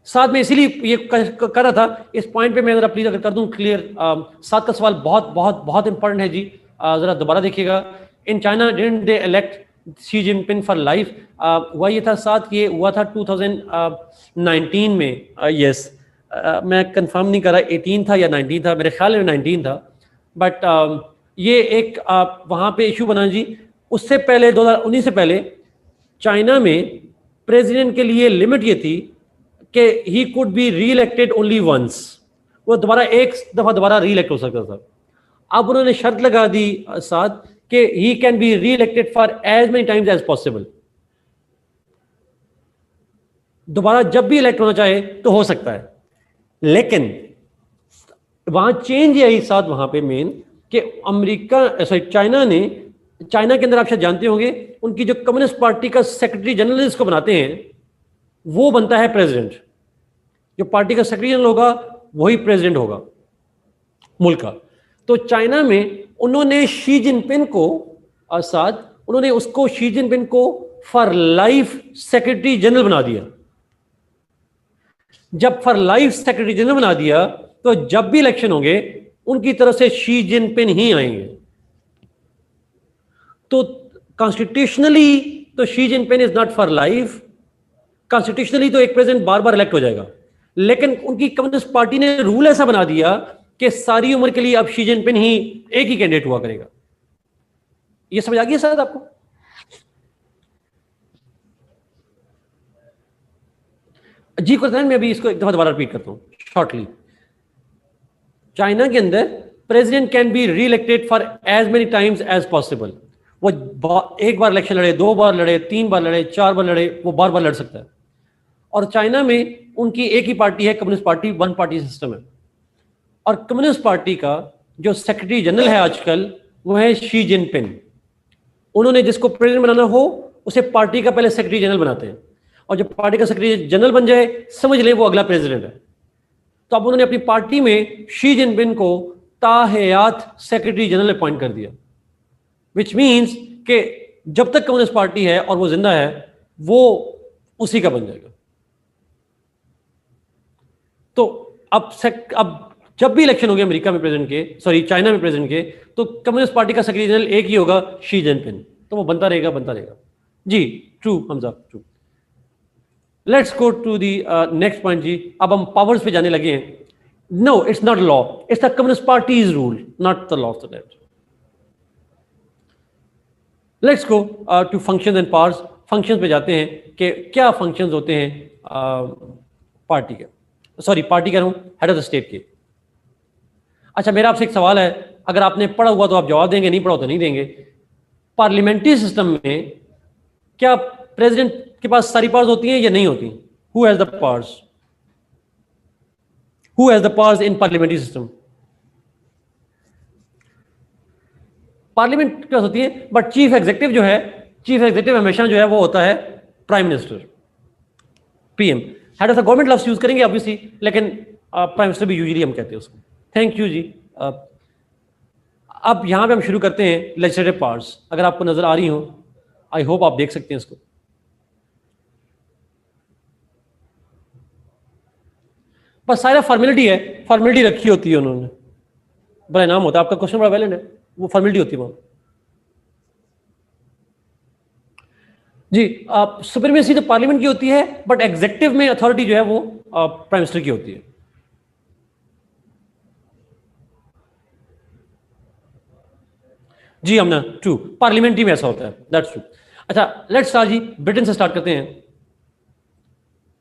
साथ में इसीलिए ये कर रहा था, इस पॉइंट पे मैं जरा प्लीज अगर कर दूं क्लियर। साथ का सवाल बहुत बहुत बहुत इंपॉर्टेंट है जी, जरा दोबारा देखिएगा। In China didn't they elect Xi Jinping for life? हुआ ये था, साथ ये हुआ था 2019 में। यस, मैं कंफर्म नहीं कर रहा 18 था या 19 था, मेरे ख्याल में 19 था। बट ये एक वहाँ पे इशू बना जी। उससे पहले 2019 से पहले चाइना में प्रेसिडेंट के लिए लिमिट ये थी कि he could be re-elected only once, वो दोबारा एक दफा दोबारा री इलेक्ट हो सकता था। अब उन्होंने शर्त लगा दी साथ कि he can be re-elected for as many times as possible. दोबारा जब भी इलेक्ट होना चाहे तो हो सकता है। लेकिन वहां चेंज ये आई साथ वहां पे मेन कि अमेरिका सॉरी चाइना के अंदर आप शायद जानते होंगे, उनकी जो कम्युनिस्ट पार्टी का सेक्रेटरी जनरल इसको बनाते हैं वो बनता है प्रेसिडेंट। जो पार्टी का सेक्रेटरी जनरल होगा वही प्रेसिडेंट होगा मुल्क का। तो चाइना में उन्होंने शी जिनपिंग को शी जिनपिंग को फॉर लाइफ सेक्रेटरी जनरल बना दिया। जब फॉर लाइफ सेक्रेटरी जनरल बना दिया तो जब भी इलेक्शन होंगे उनकी तरफ से शी जिनपिंग ही आएंगे। तो कॉन्स्टिट्यूशनली तो Xi Jinping is not for life. Constitutionally तो एक प्रेसिडेंट बार बार इलेक्ट हो जाएगा, लेकिन उनकी कम्युनिस्ट पार्टी ने रूल ऐसा बना दिया कि सारी उम्र के लिए अब शी जिनपिंग ही एक ही कैंडिडेट हुआ करेगा। ये समझ आ गया शायद आपको? जी क्वेश्चन मैं अभी इसको एक दफा दोबारा रिपीट करता हूं शॉर्टली। चाइना के अंदर president can be re-elected for as many times as possible. वो एक बार इलेक्शन लड़े, 2 बार लड़े, 3 बार लड़े, 4 बार लड़े, वो बार बार लड़ सकता है। और चाइना में उनकी एक ही पार्टी है, कम्युनिस्ट पार्टी, 1 पार्टी सिस्टम है। और कम्युनिस्ट पार्टी का जो सेक्रेटरी जनरल है आजकल वो है शी जिनपिंग। उन्होंने जिसको प्रेसिडेंट बनाना हो उसे पार्टी का पहले सेक्रेटरी जनरल बनाते हैं, और जब पार्टी का सेक्रेटरी जनरल बन जाए समझ लें वो अगला प्रेसिडेंट है। तो अब उन्होंने अपनी पार्टी में शी जिनपिंग को ताहयात सेक्रेटरी जनरल अपॉइंट कर दिया, विच मीन्स कि जब तक कम्युनिस्ट पार्टी है और वो जिंदा है वो उसी का बन जाएगा। तो अब जब भी इलेक्शन हो गया अमेरिका में प्रेसिडेंट के, चाइना में प्रेसिडेंट के, तो कम्युनिस्ट पार्टी का सेक्रेटरी जनरल एक ही होगा, शी जिनपिंग। तो वो बनता रहेगा जी। True Hamza, true. Let's go to the next point जी। अब हम पावर्स पे जाने लगे हैं। No, it's not law. It's the Communist Party's rule, not the law of the land. Let's go to functions and powers. Functions पे जाते हैं कि क्या functions होते हैं पार्टी के, सॉरी पार्टी कह रहा हूँ, हेड ऑफ द स्टेट के। अच्छा, मेरा आपसे एक सवाल है, अगर आपने पढ़ा हुआ तो आप जवाब देंगे, नहीं पढ़ा तो नहीं देंगे। पार्लियामेंट्री सिस्टम में क्या प्रेसिडेंट के पास सारी पावर्स होती हैं या नहीं होती? Who has the powers? Who has the powers in parliamentary system? Parliament के पास होती है, बट चीफ एग्जीक्यूटिव जो है, चीफ एग्जीक्यूटिव हमेशा जो है वो होता है prime minister, PM. Head of the government लफ्ज यूज करेंगे ऑब्वियसली, लेकिन प्राइम मिनिस्टर भी यूजुअली हम कहते हैं उसको। थैंक यू जी। अब यहां पे हम शुरू करते हैं लेजिस्लेटिव पावर्स। अगर आपको नजर आ रही हो, आई होप आप देख सकते हैं इसको। बस सारा फॉर्मेलिटी है, फॉर्मेलिटी रखी होती है उन्होंने, बड़ा नाम होता है। आपका क्वेश्चन बड़ा वैलिड है, वो फॉर्मेलिटी होती है वहां जी। सुप्रीमेसी तो पार्लियामेंट की होती है, बट एग्जीक्यूटिव में अथॉरिटी जो है वो प्राइम मिनिस्टर की होती है। जी हमना ट्रू, पार्लियामेंट्री में ऐसा होता है, दैट्स ट्रू। अच्छा, लेट्स स्टार्ट जी, ब्रिटेन से स्टार्ट करते हैं।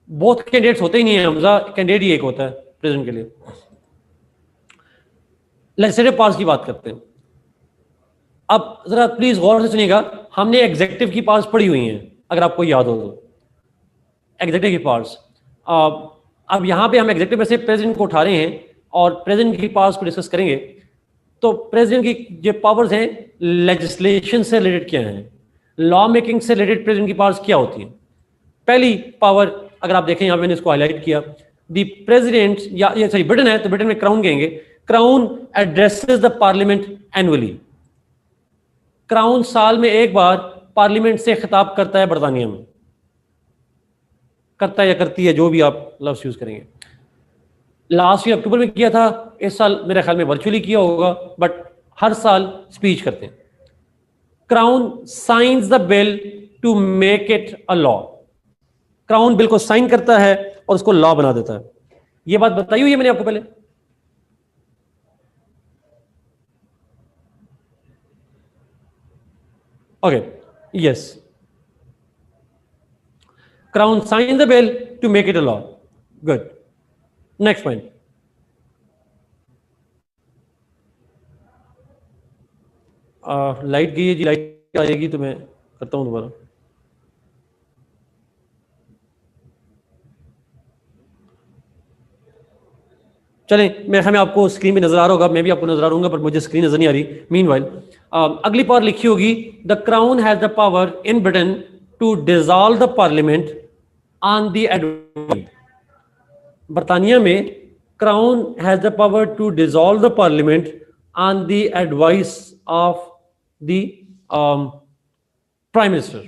बहुत कैंडिडेट्स होते ही नहीं है हमजा, कैंडिडेट ही एक होता है प्रेसिडेंट के लिए। लेजिस्लेटिव पावर्स की बात करते हैं। अब जरा प्लीज गौर से सुनिएगा, हमने एग्जीक्यूटिव की पावर्स पढ़ी हुई हैं, अगर आपको याद हो तो। एग्जीक्यूटिव की पावर्स, अब यहां पे हम एग्जीक्यूटिव में से प्रेसिडेंट को उठा रहे हैं और प्रेसिडेंट की पावर्स को डिस्कस करेंगे। तो प्रेसिडेंट की जो पावर्स हैं, लेजिस्लेशन से रिलेटेड क्या है, लॉ मेकिंग से रिलेटेड प्रेसिडेंट की पावर्स क्या होती है? पहली पावर अगर आप देखें, यहां मैंने इसको हाईलाइट किया, द प्रेसिडेंट, या सॉरी ब्रिटेन है तो ब्रिटेन में क्राउन कहेंगे। Crown addresses the parliament annually. Crown साल में एक बार पार्लियामेंट से खिताब करता है बरतानिया में, करता है या करती है, जो भी आप लफ्ज यूज करेंगे। लास्ट ईयर अक्टूबर में किया था, इस साल मेरे ख्याल में वर्चुअली किया होगा, बट हर साल स्पीच करते हैं। Crown signs the bill to make it a law. Crown bill को साइन करता है और उसको लॉ बना देता है। यह बात बताई हुई है मैंने आपको पहले। Okay, yes, crown sign the bill to make it a law. Good, next point. Light गई है जी, लाइट आएगी तो मैं करता हूं दोबारा। चलें, मेरे ख्याल में आपको स्क्रीन पे नजर आ रहा होगा, मैं भी आपको नजर आ रहा हूँ, पर मुझे स्क्रीन नजर नहीं आ रही। मीनवाइल अगली पावर लिखी होगी, the crown has the power in Britain to dissolve the parliament on the advice. बरतानिया में crown has the power to dissolve the parliament on the advice of the prime minister.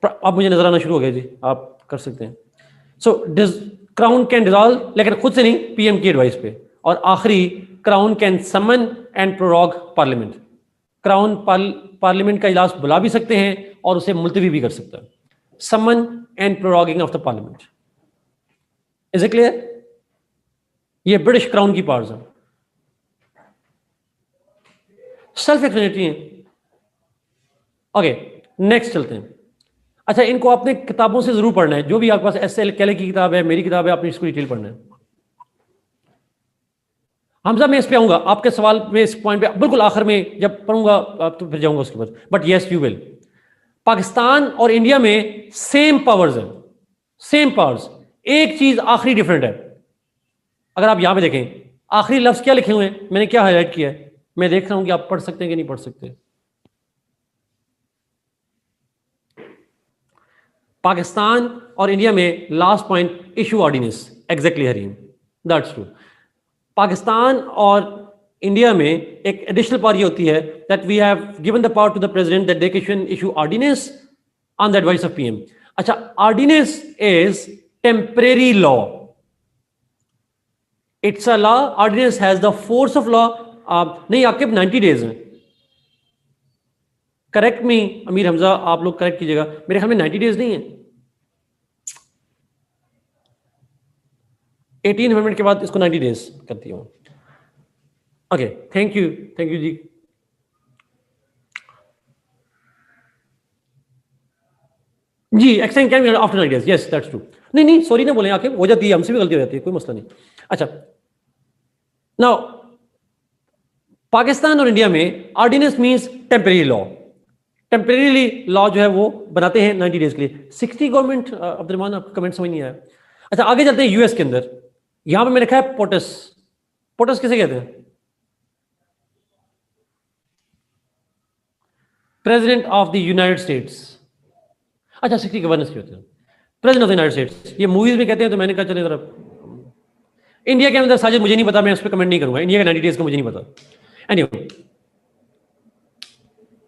अब मुझे नजर आना शुरू हो गया जी, आप कर सकते हैं। सो क्राउन कैन डिसॉल्व, लेकिन खुद से नहीं, पीएम की एडवाइस पे। और आखिरी, crown can summon and prorogue parliament. Crown parliament का इजलास बुला भी सकते हैं और उसे मुलतवी भी कर सकता है। Summon and proroguing of the parliament. Is it clear? ये ब्रिटिश क्राउन की पावर्स है, सेल्फ एक्सप्लेनेटरी है। ओके, नेक्स्ट चलते हैं। अच्छा, इनको आपने किताबों से जरूर पढ़ना है, जो भी आपके पास एस.एल. केले की किताब है, मेरी किताब है, आपने इसको डिटेल पढ़ना है। हमजा मैं इस पे आऊंगा, आपके सवाल में इस पॉइंट पे बिल्कुल आखिर में जब पढ़ूंगा तो फिर जाऊंगा उसके बाद, but yes you will. Pakistan और इंडिया में सेम पावर्स है, सेम पावर्स। एक चीज आखिरी डिफरेंट है। अगर आप यहां पे देखें, आखिरी लफ्ज क्या लिखे हुए हैं, मैंने क्या हाईलाइट किया है, मैं देख रहा हूं कि आप पढ़ सकते हैं कि नहीं पढ़ सकते। पाकिस्तान और इंडिया में last point, issue ordinance. Exactly Hareem, that's true. Pakistan और इंडिया में एक एडिशनल पावर ये होती है that we have given the power to the president that they can issue ordinance on the advice of PM. अच्छा, ordinance is temporary law, it's a law. Ordinance has the force of law. नहीं Aqib, 90 days है। Correct me Amir Hamza, आप लोग correct कीजिएगा, मेरे ख्याल में 90 days नहीं है। 18 अमेंडमेंट के बाद इसको 90 डेज करती हूँ। ओके, थैंक यू जी। जी, extend can be after 90 days, yes that's true. नहीं सॉरी ना बोले, आके हो जाती है, हमसे भी गलती हो जाती है, कोई मसला नहीं। अच्छा, नाउ पाकिस्तान और इंडिया में ordinance means temporary law. Temporary law जो है वो बनाते हैं 90 डेज के लिए। 60 गवर्नमेंट, अब्दुलरहमान आपका कमेंट समझ नहीं आया। अच्छा, आगे चलते हैं यूएस के अंदर। यहां पे मैंने लिखा है पोटस। पोटस किसे कहते हैं? President of the United states. अच्छा, 60 गवर्नेंस के होते हैं, president of the United states. ये मूवीज में कहते हैं, तो मैंने कहा चले जरा इंडिया के अंदर साजिद मुझे नहीं पता, मैं उस पर कमेंट नहीं करूंगा, इंडिया का 90 डेज का मुझे नहीं पता। एनीवे,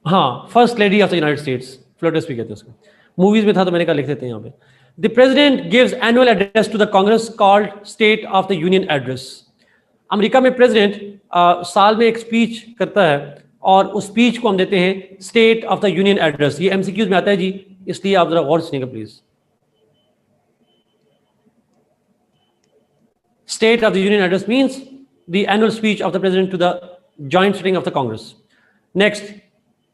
हाँ, first lady of the United states, floats भी कहते हैं उसको। मूवीज में था तो मैंने कहा लिख देते हैं यहाँ पे। The president gives annual address to the Congress called state of the union address. America में प्रेसिडेंट साल में एक स्पीच करता है और उस स्पीच को हम देते हैं state of the union address. ये एमसीक्यूज में आता है जी, इसलिए आप जरा गौर से सुनिएगा please. State of the Union address means the annual speech of the president to the joint sitting of the Congress. Next,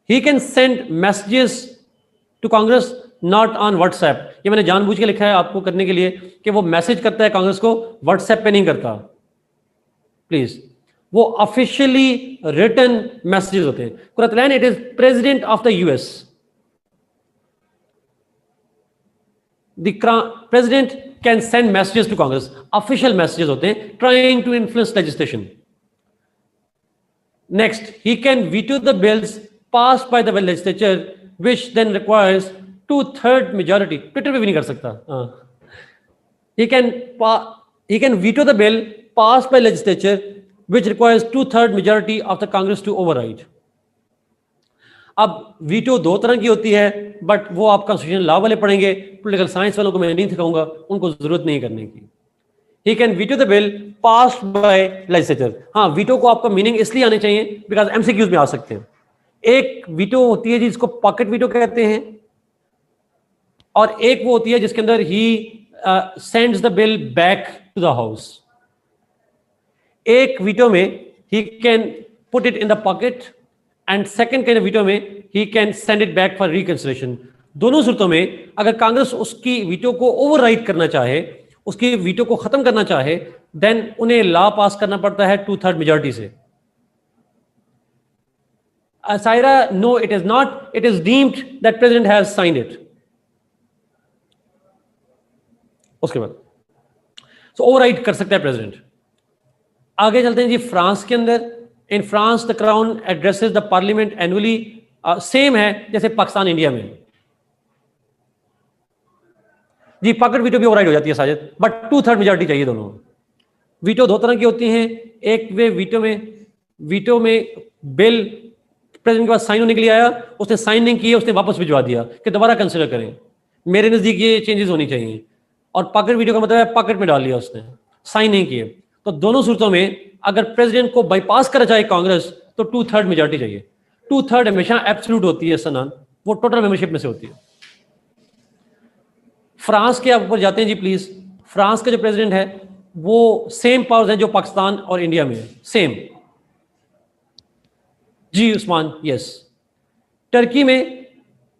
he can send messages to Congress not on WhatsApp. ये मैंने जानबूझ के लिखा है आपको करने के लिए कि वो मैसेज करता है कांग्रेस को, WhatsApp पे नहीं करता। प्लीज, वो ऑफिशियली रिटन मैसेजेस होते हैं। Quratulain, it is president of the US. The president can send messages to Congress, official messages होते हैं, trying to influence legislation. Next, he can veto the bills passed by the legislature, which then requires 2/3 majority. Twitter पे भी नहीं कर सकता। He can veto the bill passed by legislature, which requires 2/3 majority of the Congress to override. अब veto दो तरह की होती है, बट वो आप कॉन्स्टिट्यूशन लॉ वाले पढ़ेंगे, पॉलिटिकल साइंस वालों को मैं नहीं सिखाऊंगा, उनको जरूरत नहीं करने की। He can veto the bill passed by legislature. हाँ, वीटो को आपका मीनिंग इसलिए आने चाहिए बिकॉज एमसीक्यूज में आ सकते हैं। एक वीटो होती है जिसको पॉकेट वीटो कहते हैं, और एक वो होती है जिसके अंदर he sends the bill back to the house. एक वीटो में he can put it in the pocket, and second kind of veto में he can send it back for reconsideration. दोनों सूरतों में अगर कांग्रेस उसकी वीटो को ओवरराइड करना चाहे, उसकी वीटो को खत्म करना चाहे, देन उन्हें लॉ पास करना पड़ता है 2/3 मेजॉरिटी से। Saira, no it is not, it is deemed that president has signed it. उसके बाद सो ओवरराइड कर सकता है प्रेसिडेंट। आगे चलते हैं जी फ्रांस के अंदर। In France the crown addresses the parliament annually. Same है जैसे पाकिस्तान इंडिया में जी। पॉकेट वीटो भी ओवरराइड हो जाती है साजिद, बट 2/3 मेजॉरिटी चाहिए दोनों। वीटो दो तरह की होती हैं। एक वे वीटो में बिल प्रेसिडेंट के पास साइन होने के लिए आया, उसने साइन नहीं किया, उसने वापस भिजवा दिया कि दोबारा कंसिडर करें, मेरे नजदीक ये चेंजेस होनी चाहिए। और पॉकेट वीटो का मतलब है पॉकेट में डाल लिया उसने, साइन नहीं किए। तो दोनों सूरतों में अगर प्रेसिडेंट को बाईपास करा जाए कांग्रेस, तो 2/3 मेजॉरिटी चाहिए। 2/3 हमेशा एब्सोल्यूट होती है सनान, वो टोटल मेंबरशिप में से होती है। फ्रांस के आप ऊपर जाते हैं जी प्लीज। फ्रांस का जो प्रेसिडेंट है वो सेम पावर्स हैं जो पाकिस्तान और इंडिया में है, सेम जी उस्मान, यस। टर्की में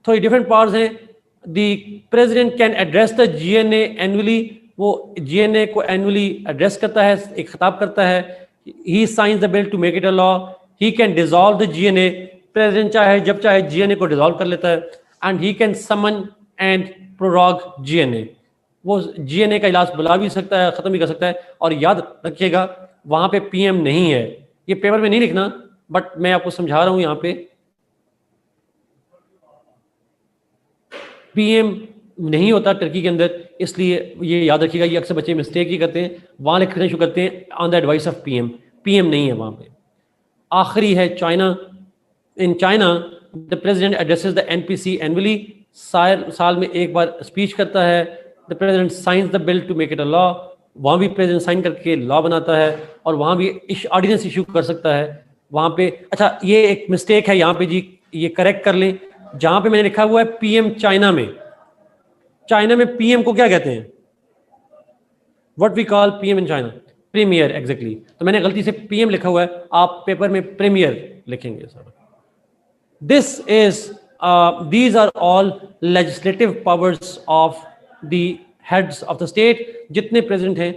थोड़ी डिफरेंट पावर्स हैं। The president can address the GNA annually. वो जीएनए को एनुअली एड्रेस करता है, एक खिताब करता है। He signs the bill to make it a law. He can dissolve the GNA. President चाहे जब चाहे जीएनए को डिसॉल्व कर लेता है। And he can summon and prorogue GNA. वो जीएनए का इलाज बुला भी सकता है, खत्म भी कर सकता है। और याद रखिएगा वहां पे पीएम नहीं है, ये पेपर में नहीं लिखना, बट मैं आपको समझा रहा हूं यहां पे पीएम नहीं होता टर्की के अंदर, इसलिए ये याद रखिएगा। ये अक्सर बच्चे मिस्टेक ही करते हैं, वहां लिखने शुरू करते हैं on the advice of PM. PM नहीं है वहां पे। आखिरी है China. In China the president addresses the NPC annually. साल में एक बार स्पीच करता है। The president signs the bill to make it a law. वहां भी प्रेसिडेंट साइन करके लॉ बनाता है, और वहां भी ऑर्डिनेंस इशू कर सकता है वहां पे। अच्छा, ये एक मिस्टेक है यहाँ पे जी, ये करेक्ट कर लें। जहां पे मैंने लिखा हुआ है पीएम चाइना में, चाइना में पीएम को क्या कहते हैं? What we call PM in China, premier exactly. तो मैंने गलती से पीएम लिखा हुआ है, आप पेपर में प्रीमियर लिखेंगे sir. This is these are all legislative powers of the heads of the state जितने प्रेसिडेंट हैं।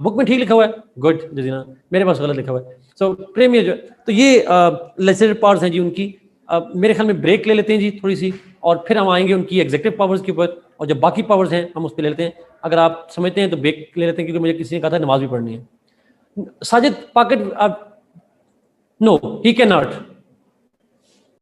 बुक में ठीक लिखा हुआ है, गुड जजीना, मेरे पास गलत लिखा हुआ है। सो प्रीमियर जो, तो ये लेजिस्लेटिव पावर्स हैं जी उनकी। मेरे ख्याल में ब्रेक ले लेते हैं जी थोड़ी सी, और फिर हम आएंगे उनकी एग्जीक्यूटिव पावर्स के ऊपर, और जब बाकी पावर्स हैं हम उस पर ले लेते हैं। अगर आप समझते हैं तो ब्रेक ले लेते हैं, क्योंकि मुझे किसी ने कहा था नमाज भी पढ़नी है। साजिद पाकेट, नो ही कैन नॉट,